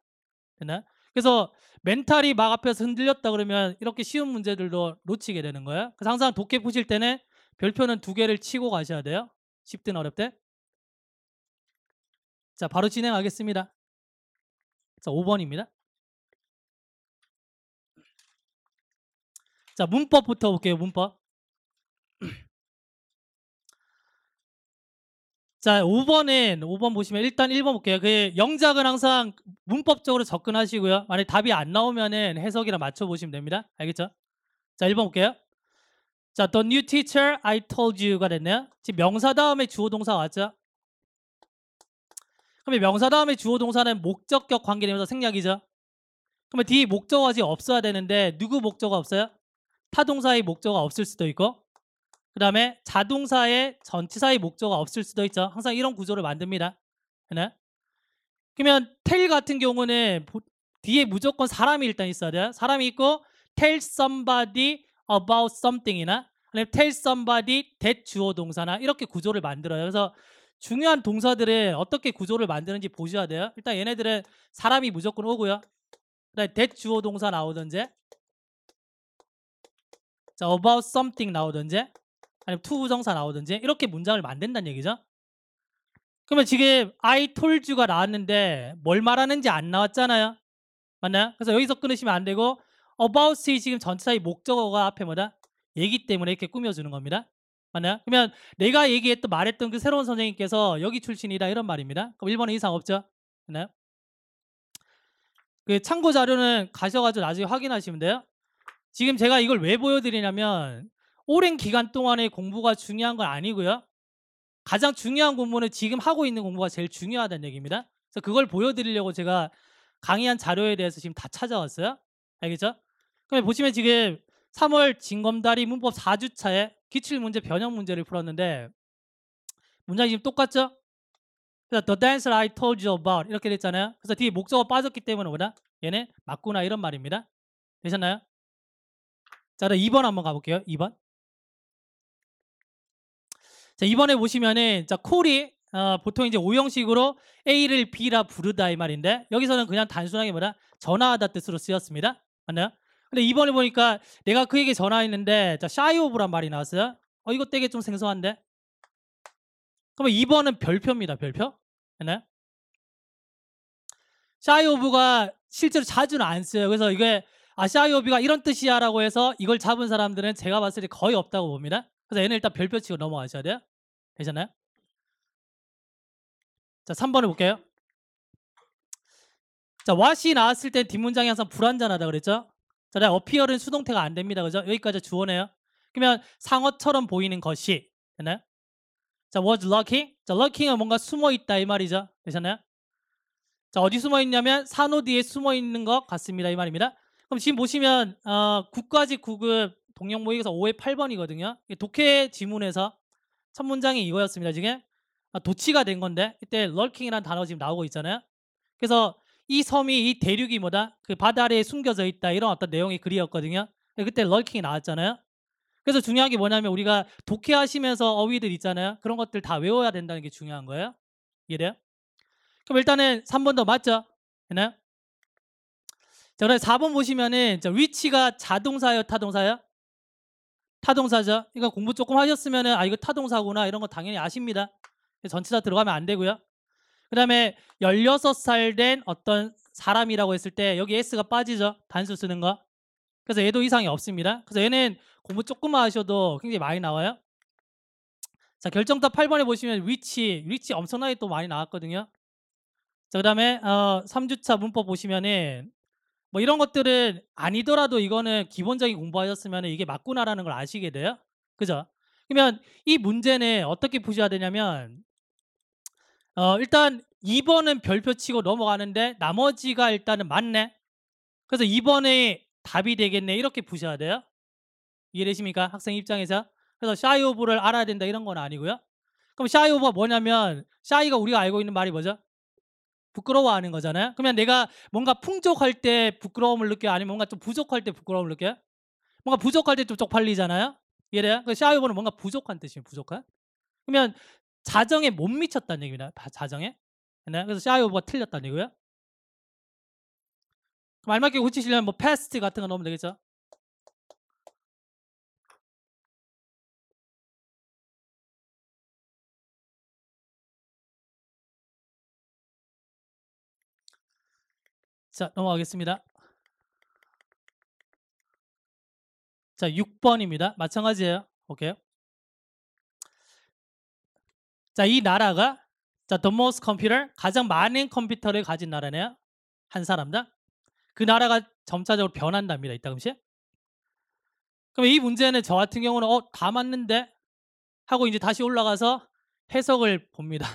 됐나요? 그래서 멘탈이 막 앞에서 흔들렸다 그러면 이렇게 쉬운 문제들도 놓치게 되는 거예요. 그래서 항상 독해 푸실 때는 별표는 2개를 치고 가셔야 돼요. 쉽든 어렵든. 자, 바로 진행하겠습니다. 자, 5번입니다. 자, 문법부터 볼게요. 문법. 자, 5번 보시면 일단 1번 볼게요. 그 영작은 항상 문법적으로 접근하시고요. 만약에 답이 안 나오면은 해석이랑 맞춰 보시면 됩니다. 알겠죠? 자, 1번 볼게요. 자, the new teacher I told you가 됐네요. 지금 명사 다음에 주어 동사 왔죠? 그러면 명사 다음에 주어 동사는 목적격 관계되면서 생략이죠. 그러면 뒤에 목적어가 지금 없어야 되는데 누구 목적어 없어요? 타동사의 목적어가 없을 수도 있고 그 다음에 자동사의 전치사의 목적어가 없을 수도 있죠. 항상 이런 구조를 만듭니다. 네? 그러면 tell 같은 경우는 뒤에 무조건 사람이 일단 있어야 돼요. 사람이 있고 tell somebody about something이나 아니면 tell somebody that 주어 동사나 이렇게 구조를 만들어요. 그래서 중요한 동사들은 어떻게 구조를 만드는지 보셔야 돼요. 일단 얘네들은 사람이 무조건 오고요. 그다음에 that 주어 동사 나오든지 자, about something 나오든지 아니면 to 부정사 나오든지 이렇게 문장을 만든다는 얘기죠. 그러면 지금 I told you가 나왔는데 뭘 말하는지 안 나왔잖아요. 맞나요? 그래서 여기서 끊으시면 안 되고 about이 지금 전치사의 목적어가 앞에 뭐다? 얘기 때문에 이렇게 꾸며주는 겁니다. 맞나요? 그러면 내가 말했던 그 새로운 선생님께서 여기 출신이다 이런 말입니다. 그럼 1번은 이상 없죠? 맞나요? 그 참고 자료는 가셔가지고 나중에 확인하시면 돼요. 지금 제가 이걸 왜 보여드리냐면 오랜 기간 동안의 공부가 중요한 건 아니고요. 가장 중요한 공부는 지금 하고 있는 공부가 제일 중요하다는 얘기입니다. 그래서 그걸 보여드리려고 제가 강의한 자료에 대해서 지금 다 찾아왔어요. 알겠죠? 그럼 보시면 지금 3월 진검다리 문법 4주차에 기출문제 변형 문제를 풀었는데 문장이 지금 똑같죠? 그래서 the dancer I told you about 이렇게 됐잖아요. 그래서 뒤에 목적어 빠졌기 때문에 뭐다? 얘네 맞구나 이런 말입니다. 되셨나요? 자, 그럼 2번 한번 가볼게요. 2번. 자, 이번에 보시면은 자, 콜이 보통 이제 오형식으로 A를 B라 부르다 이 말인데 여기서는 그냥 단순하게 뭐다? 전화하다 뜻으로 쓰였습니다. 맞나요? 근데 이번에 보니까 내가 그에게 전화했는데 자, shy of란 말이 나왔어요. 이거 되게 좀 생소한데. 그러면 2번은 별표입니다. 별표. 맞나요? shy of가 실제로 자주는 안 써요. 그래서 이게 shy of가 이런 뜻이야라고 해서 이걸 잡은 사람들은 제가 봤을 때 거의 없다고 봅니다. 그래서 얘는 일단 별표 치고 넘어가셔야 돼요. 되셨나요? 자, 3번을 볼게요. 자, what이 나왔을 때 뒷문장이 항상 불완전하다 그랬죠? 자, 내가 appear은 수동태가 안 됩니다. 그죠? 여기까지 주어네요. 그러면 상어처럼 보이는 것이 됐나요? 자, was lurking. 자, lurking은 뭔가 숨어 있다 이 말이죠. 되셨나요? 자, 어디 숨어 있냐면 산호 뒤에 숨어 있는 것 같습니다 이 말입니다. 그럼 지금 보시면 9까지 9급 동영 모의고사 5회 8번이거든요. 독해 지문에서 첫 문장이 이거였습니다. 지금 도치가 된 건데 이때 lurking이라는 단어가 지금 나오고 있잖아요. 그래서 이 섬이 이 대륙이 뭐다? 그 바다 아래에 숨겨져 있다 이런 어떤 내용의 글이었거든요. 그때 lurking이 나왔잖아요. 그래서 중요한 게 뭐냐면 우리가 독해하시면서 어휘들 있잖아요. 그런 것들 다 외워야 된다는 게 중요한 거예요. 이해돼요? 그럼 일단은 3번 더 맞죠? 되나요? 자, 그럼 4번 보시면은 위치가 자동사예요, 타동사예요? 타동사죠. 이거 공부 조금 하셨으면은 이거 타동사구나 이런 거 당연히 아십니다. 전치사 들어가면 안 되고요. 그 다음에 16살 된 어떤 사람이라고 했을 때 여기 S가 빠지죠. 단수 쓰는 거. 그래서 얘도 이상이 없습니다. 그래서 얘는 공부 조금만 하셔도 굉장히 많이 나와요. 자, 결정답 8번에 보시면 위치 엄청나게 또 많이 나왔거든요. 자, 그 다음에 3주차 문법 보시면은 뭐 이런 것들은 아니더라도 이거는 기본적인 공부하셨으면 이게 맞구나라는 걸 아시게 돼요. 그죠? 그러면 이 문제는 어떻게 푸셔야 되냐면 일단 2번은 별표 치고 넘어가는데 나머지가 일단은 맞네. 그래서 2번에 답이 되겠네. 이렇게 푸셔야 돼요. 이해되십니까? 학생 입장에서. 그래서 shy of를 알아야 된다 이런 건 아니고요. 그럼 shy of가 뭐냐면 shy가 우리가 알고 있는 말이 뭐죠? 부끄러워하는 거잖아요. 그러면 내가 뭔가 풍족할 때 부끄러움을 느껴요? 아니면 뭔가 좀 부족할 때 부끄러움을 느껴요? 뭔가 부족할 때 좀 쪽팔리잖아요. 이해돼요? 그 샤이오버는 뭔가 부족한 뜻이에요. 부족한. 그러면 자정에 못 미쳤다는 얘기입니다. 자정에. 네? 그래서 샤이오버가 틀렸다는 얘기고요. 알맞게 고치시려면 뭐 past 같은 거 넣으면 되겠죠. 자, 넘어가겠습니다. 자, 6번입니다. 마찬가지예요. 오케이. 자, 이 나라가 the most computer, 가장 많은 컴퓨터를 가진 나라네요. 한 사람당. 그 나라가 점차적으로 변한답니다. 이따금씩. 그럼 이 문제는 저 같은 경우는 다 맞는데 하고 이제 다시 올라가서 해석을 봅니다.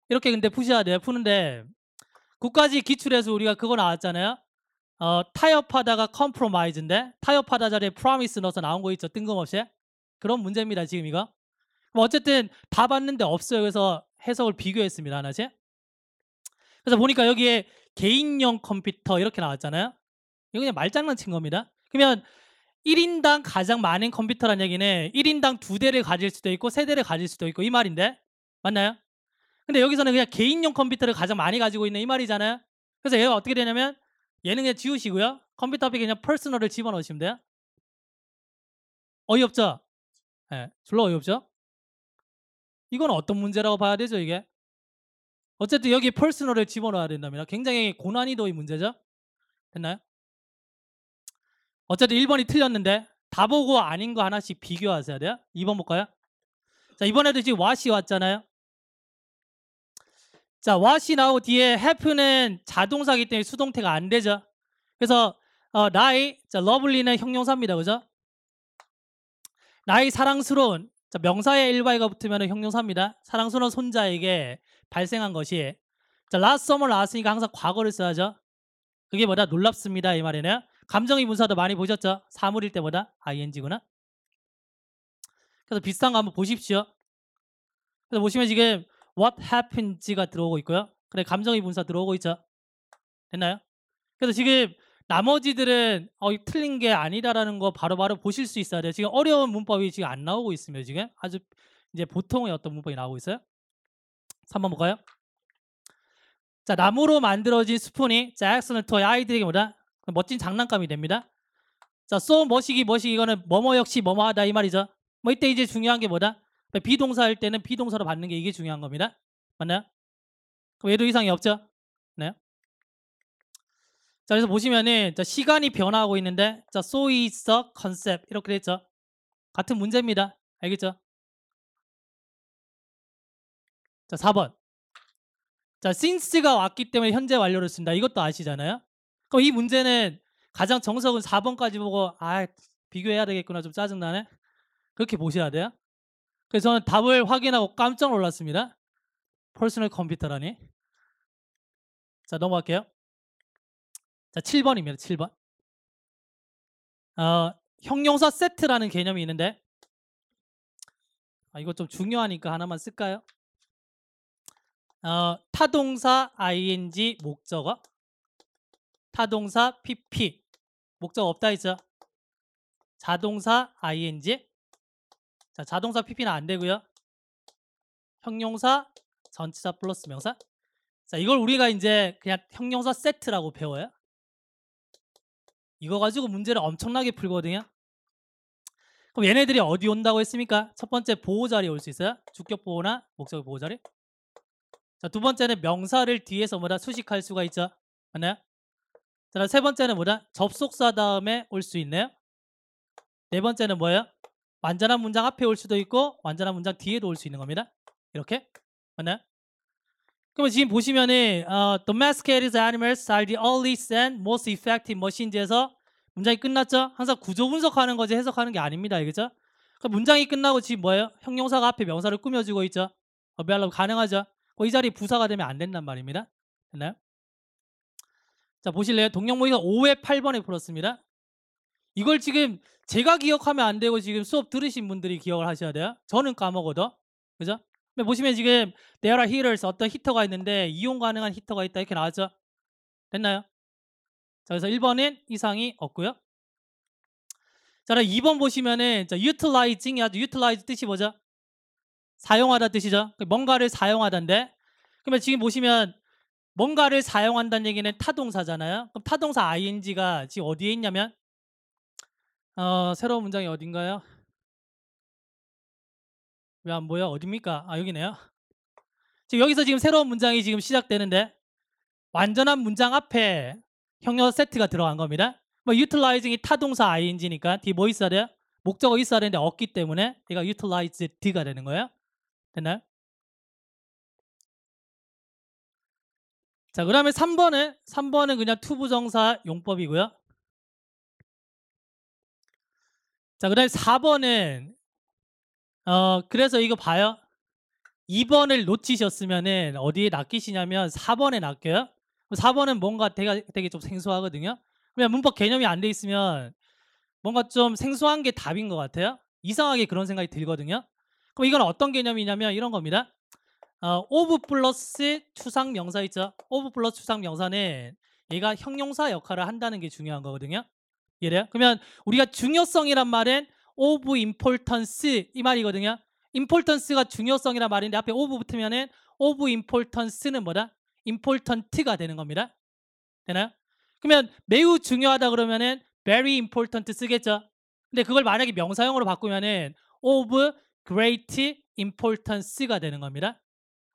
이렇게 근데 푸셔야 돼요. 푸는데 국가지 기출에서 우리가 그거 나왔잖아요. 타협하다가 compromise인데 타협하다 자리에 promise 넣어서 나온 거 있죠. 뜬금없이. 그런 문제입니다. 지금 이거. 뭐 어쨌든 다 봤는데 없어요. 그래서 해석을 비교했습니다. 하나씩. 그래서 보니까 여기에 개인용 컴퓨터 이렇게 나왔잖아요. 이거 그냥 말장난 친 겁니다. 그러면 1인당 가장 많은 컴퓨터란 얘기는 1인당 2대를 가질 수도 있고 3대를 가질 수도 있고 이 말인데 맞나요? 근데 여기서는 그냥 개인용 컴퓨터를 가장 많이 가지고 있는 이 말이잖아요. 그래서 얘가 어떻게 되냐면 얘는 그냥 지우시고요. 컴퓨터 앞에 그냥 퍼스널을 집어넣으시면 돼요. 어이없죠? 네, 졸라 어이없죠? 이건 어떤 문제라고 봐야 되죠 이게? 어쨌든 여기 퍼스널을 집어넣어야 된답니다. 굉장히 고난이도의 문제죠? 됐나요? 어쨌든 1번이 틀렸는데 다 보고 아닌 거 하나씩 비교하셔야 돼요. 2번 볼까요? 자, 이번에도 지금 what이 왔잖아요. 자, what이 나오고 뒤에 have는 자동사기 때문에 수동태가 안 되죠. 그래서 나의, 자, lovely는 형용사입니다. 그죠? 나의 사랑스러운, 자, 명사의 일과가 붙으면 형용사입니다. 사랑스러운 손자에게 발생한 것이, 자, last summer 나왔으니까 항상 과거를 써야죠. 그게 뭐다? 놀랍습니다. 이 말이네요. 감정의 분사도 많이 보셨죠? 사물일 때보다 ing구나. 그래서 비슷한 거 한번 보십시오. 그래서 보시면 지금 what happens가 들어오고 있고요. 그래, 감정의 분사 들어오고 있죠. 됐나요? 그래서 지금 나머지들은 틀린 게 아니다라는 거 바로바로 보실 수 있어야 돼요. 지금 어려운 문법이 지금 안 나오고 있습니다. 지금 아주 이제 보통의 어떤 문법이 나오고 있어요. 3번 볼까요? 자, 나무로 만들어진 스푼이 잭슨을 토의 아이들에게 뭐다? 멋진 장난감이 됩니다. 자, so 머시기 이거는 뭐뭐 역시 뭐뭐하다 이 말이죠. 뭐 이때 이제 중요한 게 뭐다? 비동사일 때는 비동사로 받는 게 이게 중요한 겁니다. 맞나요? 그럼 얘도 이상이 없죠? 네. 자, 그래서 보시면은 자, 시간이 변화하고 있는데 자, so is a concept 이렇게 됐죠. 같은 문제입니다. 알겠죠? 자, 4번. 자, since가 왔기 때문에 현재 완료를 쓴다. 이것도 아시잖아요. 그럼 이 문제는 가장 정석은 4번까지 보고 비교해야 되겠구나. 좀 짜증나네. 그렇게 보셔야 돼요. 그래서 저는 답을 확인하고 깜짝 놀랐습니다. 퍼스널 컴퓨터라니. 자, 넘어갈게요. 자, 7번입니다. 7번. 형용사 세트라는 개념이 있는데 이거 좀 중요하니까 하나만 쓸까요? 타동사 ing 목적어, 타동사 pp 목적어 없다 했죠. 자동사 ing, 자, 자동사 pp는 안 되고요. 형용사 전치사 플러스 명사. 자, 이걸 우리가 이제 그냥 형용사 세트라고 배워요. 이거 가지고 문제를 엄청나게 풀거든요. 그럼 얘네들이 어디 온다고 했습니까? 첫 번째 보호 자리에 올 수 있어요. 주격 보호나 목적어 보호 자리. 자, 두 번째는 명사를 뒤에서 뭐다? 수식할 수가 있죠. 맞나요? 자, 세 번째는 뭐다? 접속사 다음에 올 수 있네요. 네 번째는 뭐예요? 완전한 문장 앞에 올 수도 있고 완전한 문장 뒤에도 올 수 있는 겁니다. 이렇게. 맞나요? 그러면 지금 보시면은 domesticated animals are the earliest and most effective machines에서 문장이 끝났죠? 항상 구조 분석하는 거지 해석하는 게 아닙니다. 알겠죠? 그럼 문장이 끝나고 지금 뭐예요? 형용사가 앞에 명사를 꾸며주고 있죠? 어비알럼 가능하죠? 이 자리에 부사가 되면 안 된단 말입니다. 됐나요? 자, 보실래요? 동영모의가 5회 8번에 풀었습니다. 이걸 지금 제가 기억하면 안 되고 지금 수업 들으신 분들이 기억을 하셔야 돼요. 저는 까먹어도. 그죠? 보시면 지금 there are heaters 어떤 히터가 있는데 이용 가능한 히터가 있다 이렇게 나왔죠. 됐나요? 자, 그래서 1번은 이상이 없고요. 자, 그럼 2번 보시면은 utilizing이 아주 utilize 뜻이 뭐죠? 사용하다 뜻이죠. 뭔가를 사용하다인데 그러면 지금 보시면 뭔가를 사용한다는 얘기는 타동사잖아요. 그럼 타동사 ing가 지금 어디에 있냐면 새로운 문장이 어딘가요? 왜 안 보여? 어딥니까? 아, 여기네요. 지금 여기서 지금 새로운 문장이 지금 시작되는데 완전한 문장 앞에 형용 세트가 들어간 겁니다. 뭐 utilizing이 타동사 ing니까 뒤에 뭐 있어야 돼요? 목적어 있어야 되는데 없기 때문에 얘가 utilized가 되는 거예요. 됐나요? 자, 그다음에 3번은 그냥 투부정사 용법이고요. 자, 그다음에 4번은 그래서 이거 봐요. 2번을 놓치셨으면은 어디에 낚이시냐면 4번에 낚여요. 4번은 뭔가 되게 좀 생소하거든요. 그냥 문법 개념이 안 돼 있으면 뭔가 좀 생소한 게 답인 것 같아요. 이상하게 그런 생각이 들거든요. 그럼 이건 어떤 개념이냐면 이런 겁니다. of 플러스 추상명사 있죠. of 플러스 추상명사는 얘가 형용사 역할을 한다는 게 중요한 거거든요. 이해돼요? 그러면 우리가 중요성이란 말은 of importance 이 말이거든요. importance가 중요성이란 말인데 앞에 of 붙으면은 of importance는 뭐다? important가 되는 겁니다. 되나요? 그러면 매우 중요하다 그러면은 very important 쓰겠죠. 근데 그걸 만약에 명사형으로 바꾸면은 of great importance가 되는 겁니다.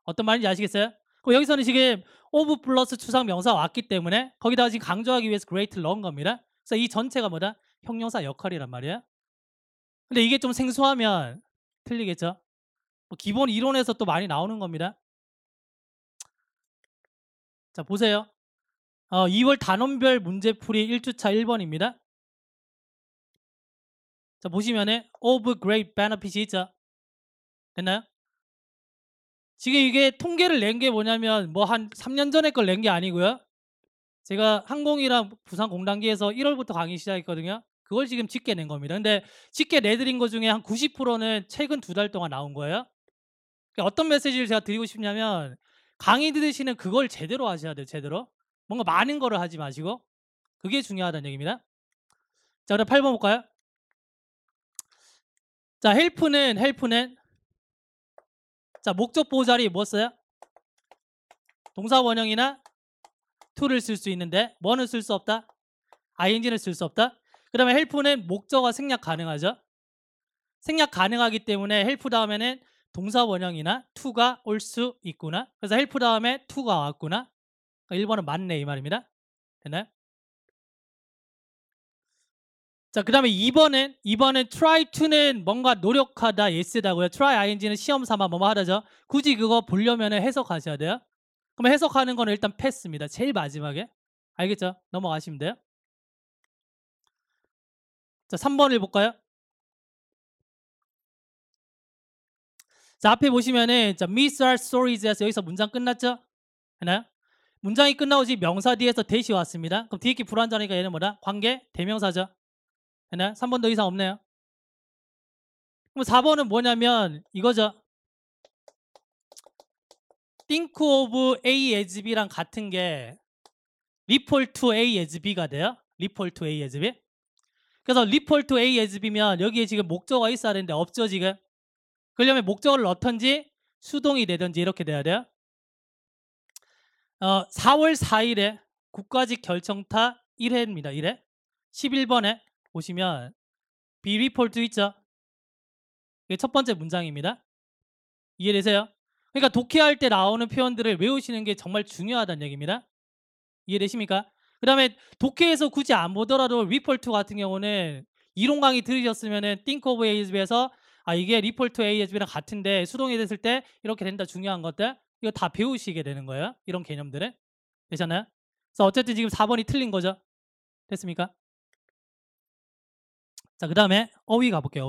어떤 말인지 아시겠어요? 그럼 여기서는 지금 of 플러스 추상 명사 왔기 때문에 거기다가 지금 강조하기 위해서 great를 넣은 겁니다. 그래서 이 전체가 뭐다? 형용사 역할이란 말이에요. 근데 이게 좀 생소하면 틀리겠죠? 뭐 기본 이론에서 또 많이 나오는 겁니다. 자, 보세요. 2월 단원별 문제풀이 1주차 1번입니다. 자, 보시면은 of great benefit이 있죠. 됐나요? 지금 이게 통계를 낸 게 뭐냐면 뭐 한 3년 전에 걸 낸 게 아니고요. 제가 항공이랑 부산공단기에서 1월부터 강의 시작했거든요. 그걸 지금 집계 낸 겁니다. 근데 집계 내드린 것 중에 한 90%는 최근 2달 동안 나온 거예요. 그러니까 어떤 메시지를 제가 드리고 싶냐면 강의 들으시는 그걸 제대로 하셔야 돼요. 제대로. 뭔가 많은 거를 하지 마시고 그게 중요하다는 얘기입니다. 자, 그럼 8번 볼까요? 자, 헬프는 자, 목적 보호 자리 뭐 써요? 동사 원형이나 to를 쓸 수 있는데 뭐는 쓸 수 없다? ing는 쓸 수 없다. 그 다음에 헬프는 목적어 생략 가능하죠. 생략 가능하기 때문에 헬프 다음에는 동사 원형이나 to가 올 수 있구나. 그래서 헬프 다음에 to가 왔구나. 1번은 맞네 이 말입니다. 됐나요? 자, 그 다음에 2번은 try to는 뭔가 노력하다 yes다고요. try ing는 시험 삼아 뭐뭐 하다죠. 굳이 그거 보려면 해석하셔야 돼요. 그럼 해석하는 거는 일단 패스입니다. 제일 마지막에. 알겠죠? 넘어가시면 돼요. 자, 3번을 볼까요? 자, 앞에 보시면은 miss our stories에서 여기서 문장 끝났죠? 하나요? 문장이 끝나고 지금 명사 뒤에서 대시 왔습니다. 그럼 뒤에 게 불완전하니까 얘는 뭐다? 관계 대명사죠. 하나요? 3번 더 이상 없네요. 그럼 4번은 뭐냐면 이거죠. think of A as B랑 같은 게 refer to A as B가 돼요. refer to A as B. 그래서 refer to A as B면 여기에 지금 목적어가 있어야 되는데 없죠 지금. 그러려면 목적어를 넣던지 수동이 되든지 이렇게 돼야 돼요. 4월 4일에 국가직 결정타 1회입니다. 1회. 11번에 보시면 be report 있죠. 이게 첫 번째 문장입니다. 이해되세요? 그러니까 독해할 때 나오는 표현들을 외우시는 게 정말 중요하다는 얘기입니다. 이해되십니까? 그 다음에 독해에서 굳이 안 보더라도 report to 같은 경우는 이론 강의 들으셨으면은 think of A as B에서 이게 report to A as B랑 같은데 수동이 됐을 때 이렇게 된다 중요한 것들 이거 다 배우시게 되는 거예요. 이런 개념들은. 되셨나요? 그래서 어쨌든 지금 4번이 틀린 거죠. 됐습니까? 자, 그 다음에 어휘 가볼게요.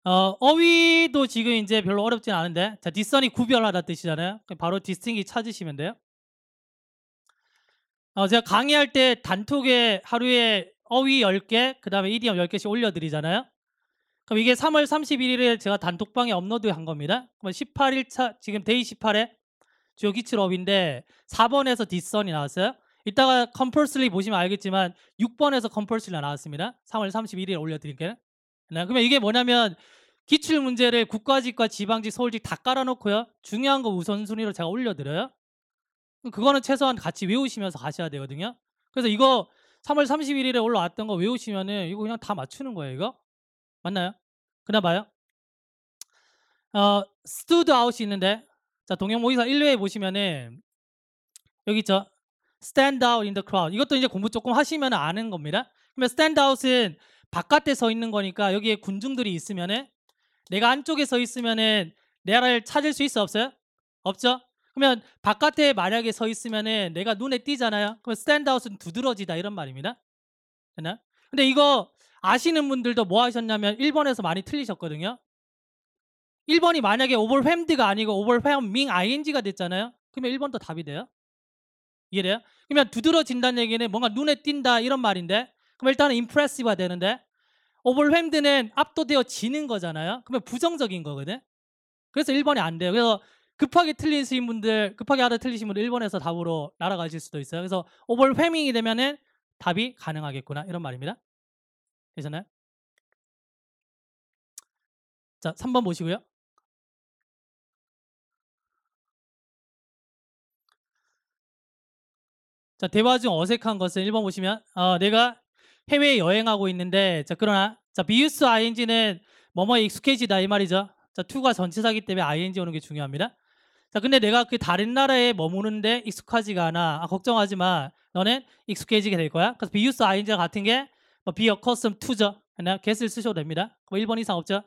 어휘도 지금 이제 별로 어렵진 않은데 자, 뒷선이 구별하다 뜻이잖아요. 바로 디스팅이 찾으시면 돼요. 제가 강의할 때 단톡에 하루에 어휘 10개 그 다음에 이디엄 10개씩 올려드리잖아요. 그럼 이게 3월 31일에 제가 단톡방에 업로드한 겁니다. 그럼 18일차 지금 데이 18에 주요 기출업인데 4번에서 뒷선이 나왔어요. 이따가 컴펄스리 보시면 알겠지만 6번에서 컴펄스리가 나왔습니다. 3월 31일에 올려드릴게요. 네, 그러면 이게 뭐냐면 기출 문제를 국가직과 지방직, 서울직 다 깔아놓고요. 중요한 거 우선순위로 제가 올려드려요. 그거는 최소한 같이 외우시면서 가셔야 되거든요. 그래서 이거 3월 31일에 올라왔던 거 외우시면은 이거 그냥 다 맞추는 거예요. 이거 맞나요? 그나 봐요. stood out이 있는데 자 동영 모의사 1회에 보시면은 여기 있죠. stand out in the crowd. 이것도 이제 공부 조금 하시면 아는 겁니다. 그러면 stand out은 바깥에 서 있는 거니까 여기에 군중들이 있으면은 내가 안쪽에 서 있으면은 내를 찾을 수 있어 없어요? 없죠? 그러면 바깥에 만약에 서 있으면은 내가 눈에 띄잖아요. 그럼 stand out은 두드러지다 이런 말입니다. 됐나요? 근데 이거 아시는 분들도 뭐 하셨냐면 1번에서 많이 틀리셨거든요. 1번이 만약에 overwhelmed가 아니고 overwhelming ing가 됐잖아요. 그러면 1번도 답이 돼요. 이해돼요? 그러면 두드러진다는 얘기는 뭔가 눈에 띈다 이런 말인데 그럼 일단은 impressive가 되는데 overwhelmed는 압도되어지는 거잖아요. 그러면 부정적인 거거든. 그래서 1번이 안 돼요. 그래서 급하게 틀리신 분들, 급하게 하다 틀리신 분들 1번에서 답으로 날아가실 수도 있어요. 그래서 overwhelming이 되면은 답이 가능하겠구나 이런 말입니다. 되셨나요? 자, 3번 보시고요. 자, 대화 중 어색한 것은 1번 보시면 내가 해외에 여행하고 있는데 자, 그러나 자, 비유스 ing는 뭐뭐에 익숙해지다 이 말이죠. 자, to가 전치사기 때문에 ing 오는 게 중요합니다. 자, 근데 내가 그 다른 나라에 머무는데 익숙하지가 않아. 걱정하지 마. 너는 익숙해지게 될 거야. 그래서 비유스 ing가 같은 게 뭐 be accustomed to죠. 그냥 get을 쓰셔도 됩니다. 그럼 1번 이상 없죠?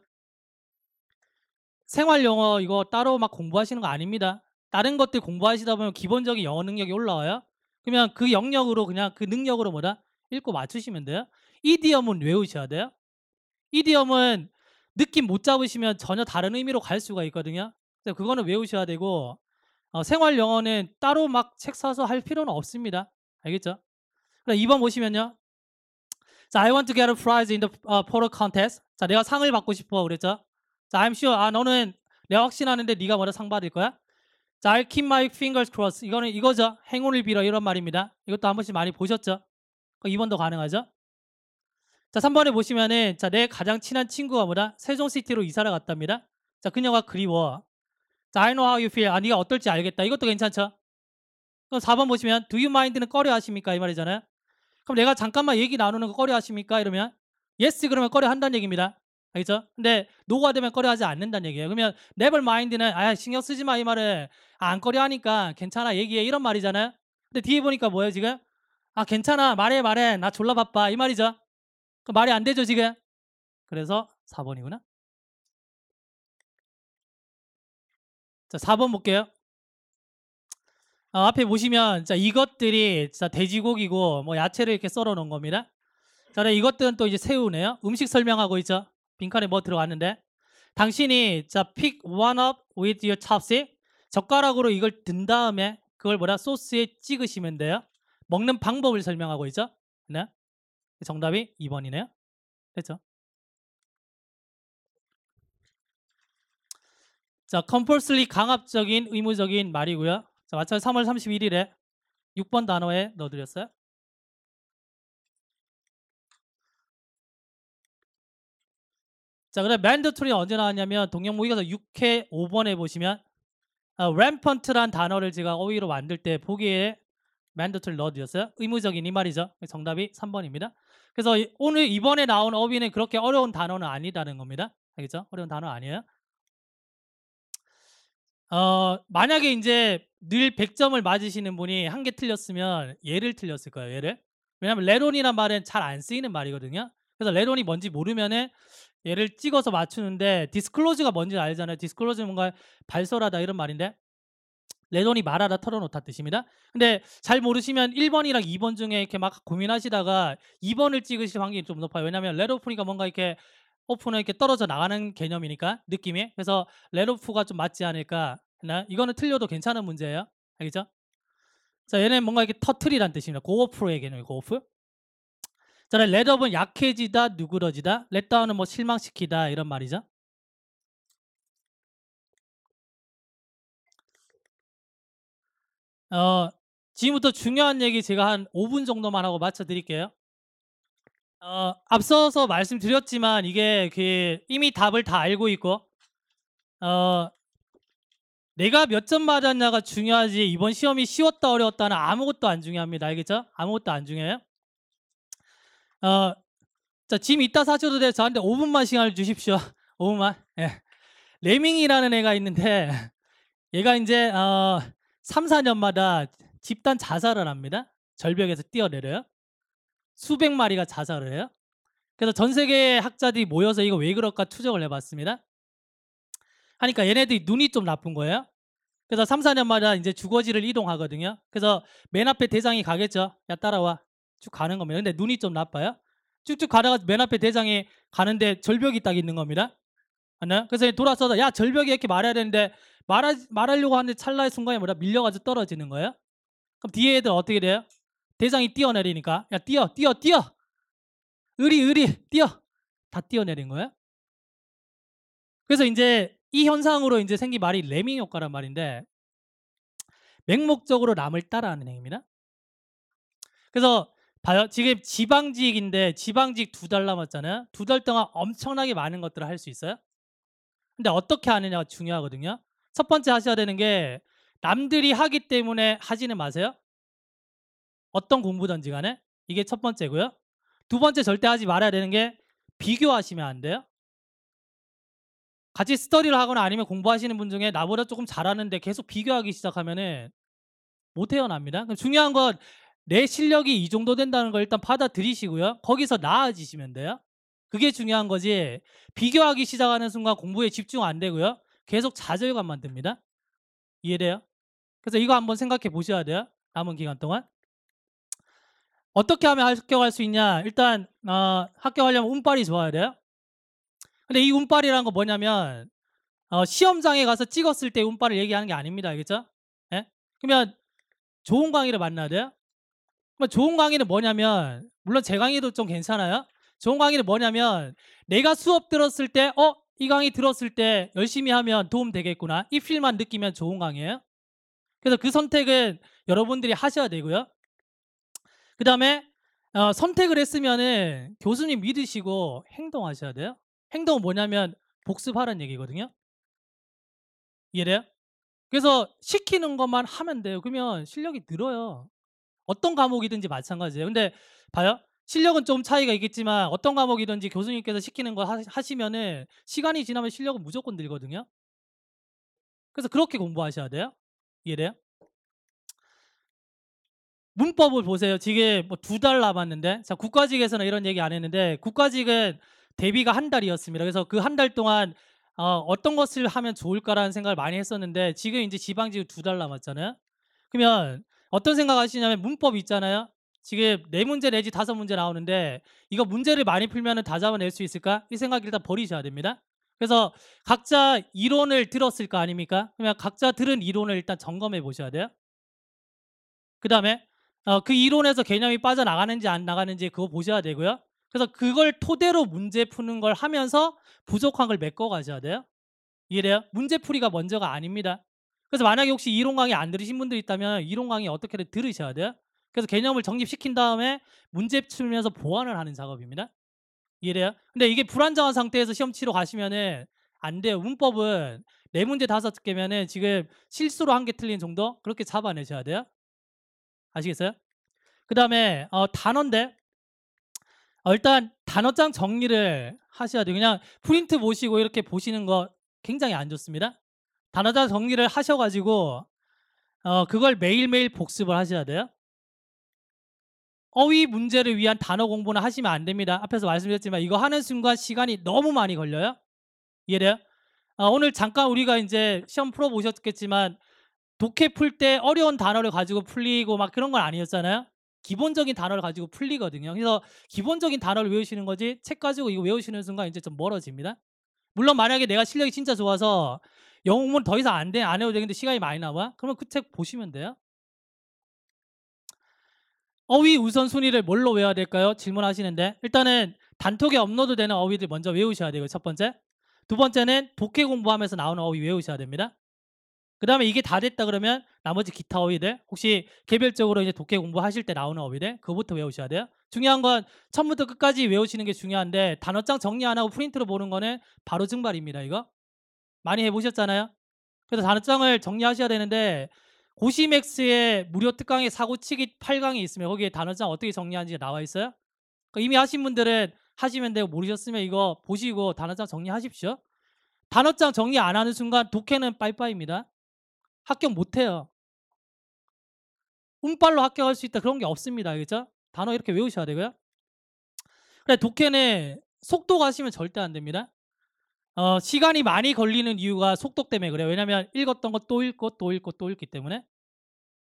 생활 영어 이거 따로 막 공부하시는 거 아닙니다. 다른 것들 공부하시다 보면 기본적인 영어 능력이 올라와요. 그러면 그 영역으로 그냥 그 능력으로 뭐다? 읽고 맞추시면 돼요. 이디엄은 외우셔야 돼요. 이디엄은 느낌 못 잡으시면 전혀 다른 의미로 갈 수가 있거든요. 그래서 그거는 외우셔야 되고 생활 영어는 따로 막 책 사서 할 필요는 없습니다. 알겠죠? 그럼 2번 보시면요. 자, I want to get a prize in the photo contest. 자, 내가 상을 받고 싶어 그랬죠? 자, I'm sure. 너는 내가 확신하는데 네가 뭐라 상 받을 거야? 자, I'll keep my fingers crossed. 이거는 이거죠. 행운을 빌어 이런 말입니다. 이것도 한 번씩 많이 보셨죠? 2번도 가능하죠? 자, 3번에 보시면은 자, 내 가장 친한 친구가 뭐다? 세종시티로 이사를 갔답니다. 자, 그녀가 그리워. 자, I know how you feel. 네가 어떨지 알겠다. 이것도 괜찮죠? 그럼 4번 보시면 do you mind는 꺼려 하십니까? 이 말이잖아요. 그럼 내가 잠깐만 얘기 나누는 거 꺼려 하십니까? 이러면 yes 그러면 꺼려 한다는 얘기입니다. 알겠죠? 근데 no가 되면 꺼려 하지 않는다는 얘기예요. 그러면 never mind는 신경 쓰지 마 이 말을 안 꺼려 하니까 괜찮아 얘기해 이런 말이잖아요. 근데 뒤에 보니까 뭐예요 지금? 괜찮아 말해 나 졸라 바빠 이 말이죠. 그 말이 안 되죠 지금. 그래서 4번이구나. 자, 4번 볼게요. 앞에 보시면 자, 이것들이 자, 돼지고기고 뭐 야채를 이렇게 썰어 놓은 겁니다. 자, 이것들은 또 이제 새우네요. 음식 설명하고 있죠. 빈칸에 뭐 들어갔는데 당신이 자, pick one up with your chopstick. 젓가락으로 이걸 든 다음에 그걸 뭐라 소스에 찍으시면 돼요. 먹는 방법을 설명하고 있죠. 네. 정답이 2번이네요. 됐죠? 자, compulsory 강압적인 의무적인 말이고요. 자, 마찬가지 3월 31일에 6번 단어에 넣어드렸어요. 자, 그다음 mandatory는 언제 나왔냐면 동영 모의고사 6회 5번에 보시면 rampant란 단어를 제가 어휘로 만들 때 보기에 mandatory 넣어드렸어요. 의무적인 이 말이죠. 정답이 3번입니다. 그래서 오늘 이번에 나온 어휘는 그렇게 어려운 단어는 아니다는 겁니다. 알겠죠? 어려운 단어 아니에요. 만약에 이제 늘 100점을 맞으시는 분이 한 개 틀렸으면 얘를 틀렸을 거예요. 얘를. 왜냐하면 레론이란 말은 잘 안 쓰이는 말이거든요. 그래서 레론이 뭔지 모르면은 얘를 찍어서 맞추는데 디스클로즈가 뭔지 알잖아요. 디스클로즈는 뭔가 발설하다 이런 말인데 레론이 말하다 털어놓다 뜻입니다. 근데 잘 모르시면 1번이랑 2번 중에 이렇게 막 고민하시다가 2번을 찍으실 확률이 좀 높아요. 왜냐하면 레로프니까 뭔가 이렇게 오픈은 이렇게 떨어져 나가는 개념이니까 느낌이. 그래서 레로프가 좀 맞지 않을까. 이거는 틀려도 괜찮은 문제예요. 알겠죠? 자, 얘는 뭔가 이렇게 터트리란 뜻입니다. 고오프로의 개념이에요. 고오프. 자, 렛업은 약해지다, 누그러지다. 렛다운은 뭐 실망시키다 이런 말이죠. 지금부터 중요한 얘기 제가 한 5분 정도만 하고 마쳐 드릴게요. 앞서서 말씀드렸지만 이게 이미 답을 다 알고 있고 내가 몇 점 맞았냐가 중요하지 이번 시험이 쉬웠다 어려웠다는 아무것도 안 중요합니다. 알겠죠? 아무것도 안 중요해요. 자, 지금 이따 사셔도 돼요. 저한테 5분만 시간을 주십시오. 5분만. 예. 레밍이라는 애가 있는데 얘가 이제 3, 4년마다 집단 자살을 합니다. 절벽에서 뛰어내려요. 수백 마리가 자살을 해요. 그래서 전 세계 학자들이 모여서 이거 왜 그럴까 추적을 해봤습니다. 하니까 얘네들이 눈이 좀 나쁜 거예요. 그래서 3, 4년마다 이제 주거지를 이동하거든요. 그래서 맨 앞에 대장이 가겠죠. 야, 따라와. 쭉 가는 겁니다. 근데 눈이 좀 나빠요. 쭉쭉 가다가 맨 앞에 대장이 가는데 절벽이 딱 있는 겁니다. 맞나요? 그래서 돌아서서 야, 절벽이 이렇게 말해야 되는데 말하려고 하는데 찰나의 순간에 밀려가지고 떨어지는 거예요. 그럼 뒤에 애들 어떻게 돼요? 대장이 뛰어내리니까 야, 뛰어 의리 뛰어. 다 뛰어내린 거예요. 그래서 이제 이 현상으로 이제 생긴 말이 레밍 효과란 말인데 맹목적으로 남을 따라하는 행위입니다. 그래서 봐요. 지금 지방직인데 지방직 2달 남았잖아요. 2달 동안 엄청나게 많은 것들을 할 수 있어요. 근데 어떻게 하느냐가 중요하거든요. 첫 번째 하셔야 되는 게 남들이 하기 때문에 하지는 마세요. 어떤 공부든지 간에. 이게 첫 번째고요. 두 번째 절대 하지 말아야 되는 게 비교하시면 안 돼요. 같이 스터디를 하거나 아니면 공부하시는 분 중에 나보다 조금 잘하는데 계속 비교하기 시작하면은 못 태어납니다. 그럼 중요한 건 내 실력이 이 정도 된다는 걸 일단 받아들이시고요. 거기서 나아지시면 돼요. 그게 중요한 거지. 비교하기 시작하는 순간 공부에 집중 안 되고요. 계속 좌절감만 듭니다. 이해돼요? 그래서 이거 한번 생각해 보셔야 돼요. 남은 기간 동안. 어떻게 하면 합격할 수 있냐? 일단 합격하려면 운빨이 좋아야 돼요. 근데 이 운빨이라는 건 뭐냐면 시험장에 가서 찍었을 때 운빨을 얘기하는 게 아닙니다. 알겠죠? 예? 그러면 좋은 강의를 만나야 돼요. 그러면 좋은 강의는 뭐냐면 물론 제 강의도 좀 괜찮아요. 좋은 강의는 뭐냐면 내가 수업 들었을 때 이 강의 들었을 때 열심히 하면 도움 되겠구나. 이 필만 느끼면 좋은 강의예요. 그래서 그 선택은 여러분들이 하셔야 되고요. 그 다음에 선택을 했으면은 교수님 믿으시고 행동하셔야 돼요. 행동은 뭐냐면 복습하라는 얘기거든요. 이해돼요? 그래서 시키는 것만 하면 돼요. 그러면 실력이 늘어요. 어떤 과목이든지 마찬가지예요. 근데 봐요. 실력은 좀 차이가 있겠지만 어떤 과목이든지 교수님께서 시키는 거 하시면은 시간이 지나면 실력은 무조건 늘거든요. 그래서 그렇게 공부하셔야 돼요. 이해돼요? 문법을 보세요. 지금 뭐 2달 남았는데 자, 국가직에서는 이런 얘기 안 했는데 국가직은 대비가 한 달이었습니다. 그래서 그 한 달 동안 어떤 것을 하면 좋을까라는 생각을 많이 했었는데 지금 이제 지방직은 2달 남았잖아요. 그러면 어떤 생각하시냐면 문법 있잖아요. 지금 4문제 내지 5문제 나오는데 이거 문제를 많이 풀면은 다 잡아낼 수 있을까? 이 생각 일단 버리셔야 됩니다. 그래서 각자 이론을 들었을 거 아닙니까? 그러면 각자 들은 이론을 일단 점검해 보셔야 돼요. 그 다음에 그 이론에서 개념이 빠져나가는지 안 나가는지 그거 보셔야 되고요. 그래서 그걸 토대로 문제 푸는 걸 하면서 부족한 걸 메꿔 가셔야 돼요. 이해돼요? 문제풀이가 먼저가 아닙니다. 그래서 만약에 혹시 이론 강의 안 들으신 분들 있다면 이론 강의 어떻게든 들으셔야 돼요. 그래서 개념을 정립시킨 다음에 문제 풀면서 보완을 하는 작업입니다. 이해돼요? 근데 이게 불안정한 상태에서 시험 치러 가시면은 안 돼요. 문법은 4문제 5개면은 지금 실수로 1개 틀린 정도 그렇게 잡아내셔야 돼요. 아시겠어요? 그 다음에 단어인데 일단 단어장 정리를 하셔야 돼요. 그냥 프린트 보시고 이렇게 보시는 거 굉장히 안 좋습니다. 단어장 정리를 하셔가지고 그걸 매일매일 복습을 하셔야 돼요. 어휘 문제를 위한 단어 공부는 하시면 안 됩니다. 앞에서 말씀드렸지만 이거 하는 순간 시간이 너무 많이 걸려요. 이해돼요? 오늘 잠깐 우리가 이제 시험 풀어보셨겠지만 독해 풀 때 어려운 단어를 가지고 풀리고 막 그런 건 아니었잖아요. 기본적인 단어를 가지고 풀리거든요. 그래서 기본적인 단어를 외우시는 거지 책 가지고 이거 외우시는 순간 이제 좀 멀어집니다. 물론 만약에 내가 실력이 진짜 좋아서 영어 공부는 더 이상 안 해도 되는데 시간이 많이 나와? 그러면 그 책 보시면 돼요. 어휘 우선순위를 뭘로 외워야 될까요? 질문하시는데 일단은 단톡에 업로드되는 어휘들 먼저 외우셔야 되고요. 첫 번째. 두 번째는 독해 공부하면서 나오는 어휘 외우셔야 됩니다. 그 다음에 이게 다 됐다 그러면 나머지 기타 어휘들 혹시 개별적으로 이제 독해 공부하실 때 나오는 어휘들 그거부터 외우셔야 돼요. 중요한 건 처음부터 끝까지 외우시는 게 중요한데 단어장 정리 안 하고 프린트로 보는 거는 바로 증발입니다. 이거 많이 해보셨잖아요. 그래서 단어장을 정리하셔야 되는데 고시맥스의 무료 특강의 사고치기 8강이 있으면 거기에 단어장 어떻게 정리하는지 나와 있어요. 그러니까 이미 하신 분들은 하시면 되고 모르셨으면 이거 보시고 단어장 정리하십시오. 단어장 정리 안 하는 순간 독해는 빠이빠이입니다. 합격 못해요. 운빨로 합격할 수 있다 그런 게 없습니다. 알겠죠? 단어 이렇게 외우셔야 되고요. 그래 독해는 속도 가시면 절대 안 됩니다. 시간이 많이 걸리는 이유가 속도 때문에 그래요. 왜냐하면 읽었던 거 또 읽고 또 읽고 또 읽기 때문에.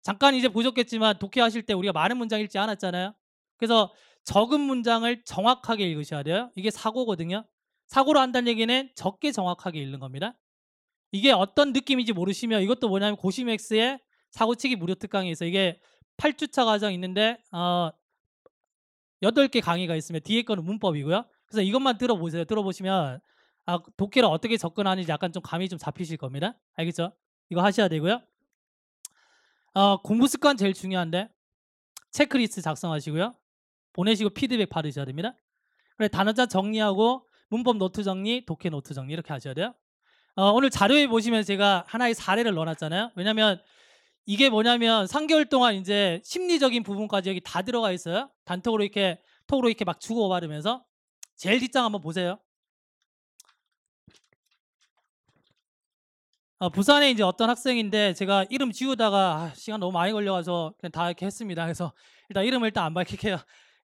잠깐 이제 보셨겠지만 독해하실 때 우리가 많은 문장 읽지 않았잖아요. 그래서 적은 문장을 정확하게 읽으셔야 돼요. 이게 사고거든요. 사고로 한다는 얘기는 적게 정확하게 읽는 겁니다. 이게 어떤 느낌인지 모르시면 이것도 뭐냐면 고시맥스의 사고치기 무료 특강에 있어요. 이게 8주차 과정 있는데 8개 강의가 있으면 뒤에 거는 문법이고요. 그래서 이것만 들어보세요. 들어보시면 독해를 어떻게 접근하는지 약간 좀 감이 좀 잡히실 겁니다. 알겠죠? 이거 하셔야 되고요. 공부 습관 제일 중요한데 체크리스트 작성하시고요. 보내시고 피드백 받으셔야 됩니다. 그래 단어장 정리하고 문법 노트 정리, 독해 노트 정리 이렇게 하셔야 돼요. 오늘 자료에 보시면 제가 하나의 사례를 넣어놨잖아요. 왜냐하면 이게 뭐냐면 3개월 동안 이제 심리적인 부분까지 여기 다 들어가 있어요. 단톡으로 이렇게 톡으로 이렇게 막 주고받으면서 제일 뒷장 한번 보세요. 부산에 이제 어떤 학생인데 제가 이름 지우다가 시간 너무 많이 걸려가서 그냥 다 이렇게 했습니다. 그래서 일단 이름을 일단 안 밝힐게요.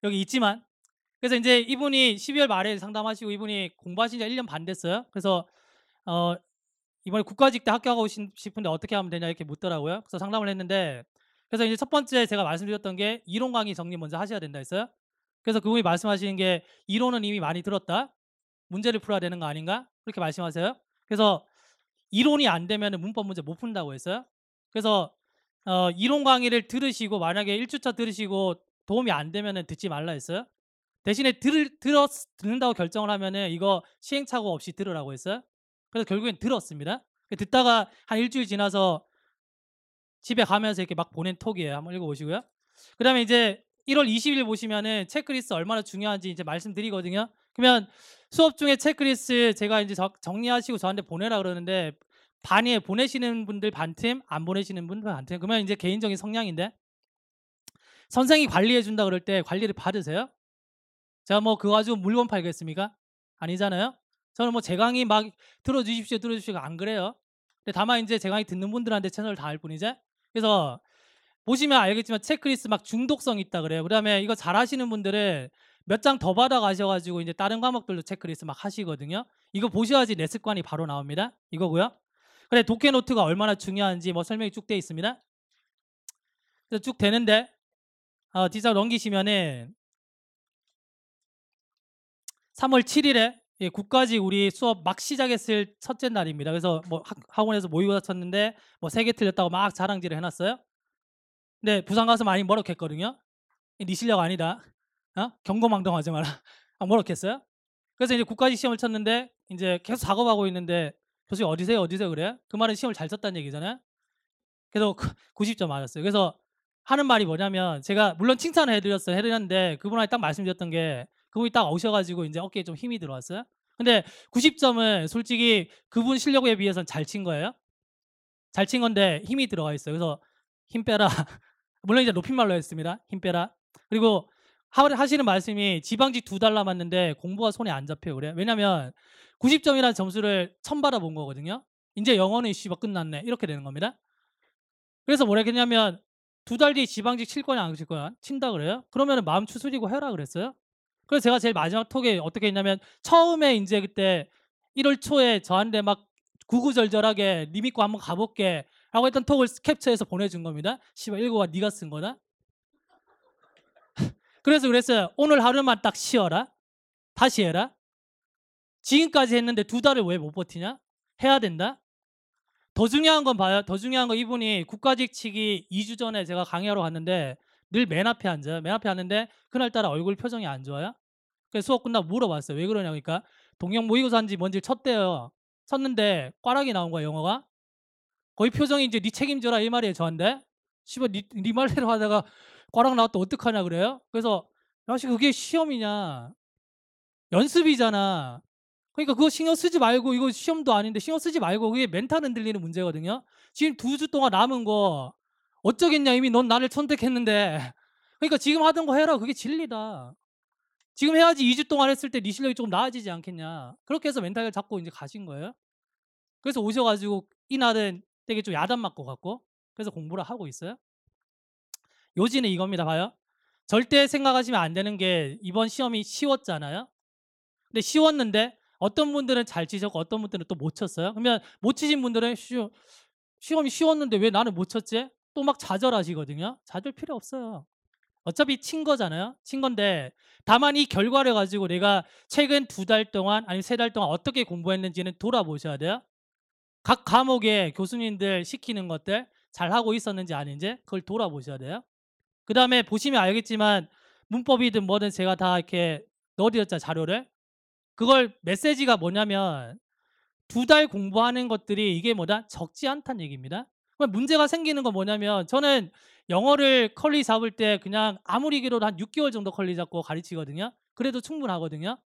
여기 있지만 그래서 이제 이분이 12월 말에 상담하시고 이분이 공부하신 지 1년 반 됐어요. 그래서 이번에 국가직대 합격하고 싶은데 어떻게 하면 되냐 이렇게 묻더라고요. 그래서 상담을 했는데 그래서 이제 첫 번째 제가 말씀드렸던 게 이론 강의 정리 먼저 하셔야 된다 했어요. 그래서 그분이 말씀하시는 게 이론은 이미 많이 들었다. 문제를 풀어야 되는 거 아닌가? 그렇게 말씀하세요. 그래서 이론이 안 되면 문법 문제 못 푼다고 했어요. 그래서 이론 강의를 들으시고 만약에 1주차 들으시고 도움이 안 되면 듣지 말라 했어요. 대신에 듣는다고 결정을 하면은 이거 시행착오 없이 들으라고 했어요. 그래서 결국엔 들었습니다. 듣다가 한 일주일 지나서 집에 가면서 이렇게 막 보낸 톡이에요. 한번 읽어보시고요. 그 다음에 이제 1월 20일 보시면은 체크리스트 얼마나 중요한지 이제 말씀드리거든요. 그러면 수업 중에 체크리스트 제가 이제 정리하시고 저한테 보내라 그러는데 반에 보내시는 분들 반팀, 안 보내시는 분들 반팀. 그러면 이제 개인적인 성향인데 선생님이 관리해 준다 그럴 때 관리를 받으세요? 제가 뭐 그거 가지고 물건 팔겠습니까? 아니잖아요. 저는 뭐 제 강의 막 들어주십시오 안 그래요. 근데 다만 이제 제 강의 듣는 분들한테 최선을 다할 뿐이지. 그래서 보시면 알겠지만 체크리스트 막 중독성 있다 그래요. 그다음에 이거 잘 하시는 분들은 몇 장 더 받아 가셔가지고 이제 다른 과목들도 체크리스트 막 하시거든요. 이거 보셔야지 내 습관이 바로 나옵니다. 이거고요. 그래 독해 노트가 얼마나 중요한지 뭐 설명이 쭉 돼 있습니다. 그래서 쭉 되는데 뒤자 넘기시면은 3월 7일에 국가직 우리 수업 막 시작했을 첫째 날입니다. 그래서 뭐 학원에서 모의고사 쳤는데 뭐 3개 틀렸다고 막 자랑질을 해놨어요. 근데 부산 가서 많이 머럭했거든요. 네 실력 아니다. 경고망동하지 마라. 머럭했어요. 그래서 이제 국가직 시험을 쳤는데 이제 계속 작업하고 있는데 교수님 어디세요 그래? 그 말은 시험을 잘 쳤다는 얘기잖아요. 그래서 90점 맞았어요. 그래서 하는 말이 뭐냐면 제가 물론 칭찬을 해드렸는데 그분한테 딱 말씀드렸던 게 그분이 딱 오셔가지고 이제 어깨에 좀 힘이 들어왔어요. 근데 90점은 솔직히 그분 실력에 비해서는 잘 친 거예요. 잘 친 건데 힘이 들어가 있어요. 그래서 힘 빼라. 물론 이제 높임말로 했습니다. 힘 빼라. 그리고 하시는 말씀이 지방직 2달 남았는데 공부가 손에 안 잡혀요. 그래요. 왜냐면 90점이라는 점수를 처음 받아본 거거든요. 이제 영어는 씨발 끝났네. 이렇게 되는 겁니다. 그래서 뭐라 했냐면 2달 뒤에 지방직 칠 거냐 안 칠 거냐 친다 그래요. 그러면 마음 추스리고 해라 그랬어요. 그래서 제가 제일 마지막 톡에 어떻게 했냐면 처음에 이제 그때 1월 초에 저한테 막 구구절절하게 니 믿고 한번 가볼게 라고 했던 톡을 캡처해서 보내준 겁니다. 씨발 읽어봐 네가 쓴 거다. 그래서 그랬어요. 오늘 하루만 딱 쉬어라. 다시 해라. 지금까지 했는데 2달을 왜 못 버티냐? 해야 된다. 더 중요한 건 봐요. 더 중요한 건 이분이 국가직 치기 2주 전에 제가 강의하러 갔는데 늘 맨 앞에 앉아요. 맨 앞에 앉는데 그날따라 얼굴 표정이 안 좋아요. 그래서 수업 끝나고 물어봤어요. 왜 그러냐고 하니까 동영 모의고사인지 뭔지를 쳤대요. 쳤는데 꽈락이 나온 거야 영어가. 거의 표정이 이제 "니 책임져라." 이 말이에요 저한테. 씨발 니 말대로 하다가 꽈락 나왔다 어떡하냐 그래요. 그래서 "야 씨 그게 시험이냐. 연습이잖아. 그러니까 그거 신경 쓰지 말고 이거 시험도 아닌데 신경 쓰지 말고 그게 멘탈 흔들리는 문제거든요. 지금 2주 동안 남은 거 어쩌겠냐. 이미 넌 나를 선택했는데. 그러니까 지금 하던 거 해라. 그게 진리다. 지금 해야지 2주 동안 했을 때 네 실력이 조금 나아지지 않겠냐." 그렇게 해서 멘탈을 잡고 인제 가신 거예요. 그래서 오셔 가지고 이날은 되게 좀 야단 맞고 갔고 그래서 공부를 하고 있어요. 요지는 이겁니다. 봐요. 절대 생각하시면 안 되는 게 이번 시험이 쉬웠잖아요. 근데 쉬웠는데 어떤 분들은 잘 치셨고 어떤 분들은 또 못 쳤어요. 그러면 못 치신 분들은 시험이 쉬웠는데 왜 나는 못 쳤지?" 또 막 좌절하시거든요. 좌절 필요 없어요. 어차피 친 거잖아요. 친 건데 다만 이 결과를 가지고 내가 최근 2달 동안 아니면 3달 동안 어떻게 공부했는지는 돌아보셔야 돼요. 각 과목에 교수님들 시키는 것들 잘하고 있었는지 아닌지 그걸 돌아보셔야 돼요. 그다음에 보시면 알겠지만 문법이든 뭐든 제가 다 이렇게 넣어 드렸잖아요, 자료를. 그걸 메시지가 뭐냐면 2달 공부하는 것들이 이게 뭐다? 적지 않다는 얘기입니다. 그럼 문제가 생기는 건 뭐냐면 저는 영어를 컬리 잡을 때 그냥 아무리 길어도 한 6 개월 정도 컬리 잡고 가르치거든요. 그래도 충분하거든요.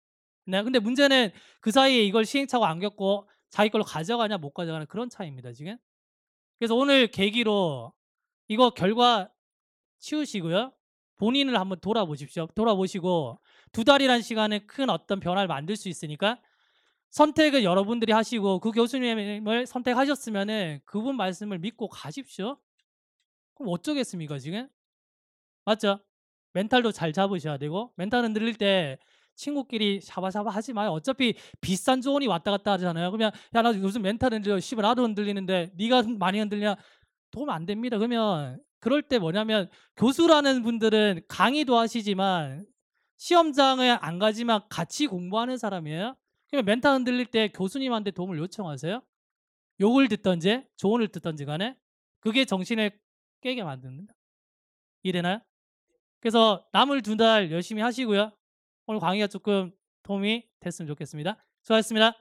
네. 근데 문제는 그 사이에 이걸 시행착오 안 겪고 자기 걸로 가져가냐 못 가져가냐 그런 차이입니다 지금. 그래서 오늘 계기로 이거 결과 치우시고요. 본인을 한번 돌아보십시오. 돌아보시고 2달이라는 시간에 큰 어떤 변화를 만들 수 있으니까 선택을 여러분들이 하시고 그 교수님을 선택하셨으면은 그분 말씀을 믿고 가십시오. 그럼 어쩌겠습니까 지금? 맞죠? 멘탈도 잘 잡으셔야 되고 멘탈 흔들릴 때 친구끼리 샤바샤바 하지 마요. 어차피 비싼 조언이 왔다 갔다 하잖아요. 그러면 "야 나 요즘 멘탈 흔들려." "씨발 나도 흔들리는데 네가 많이 흔들냐?" 도움 안 됩니다. 그러면 그럴 때 뭐냐면 교수라는 분들은 강의도 하시지만 시험장에 안 가지만 같이 공부하는 사람이에요. 그러면 멘탈 흔들릴 때 교수님한테 도움을 요청하세요. 욕을 듣든지 조언을 듣든지 간에 그게 정신을 깨게 만듭니다. 이해되나요? 그래서 남을 2달 열심히 하시고요. 오늘 강의가 조금 도움이 됐으면 좋겠습니다. 수고하셨습니다.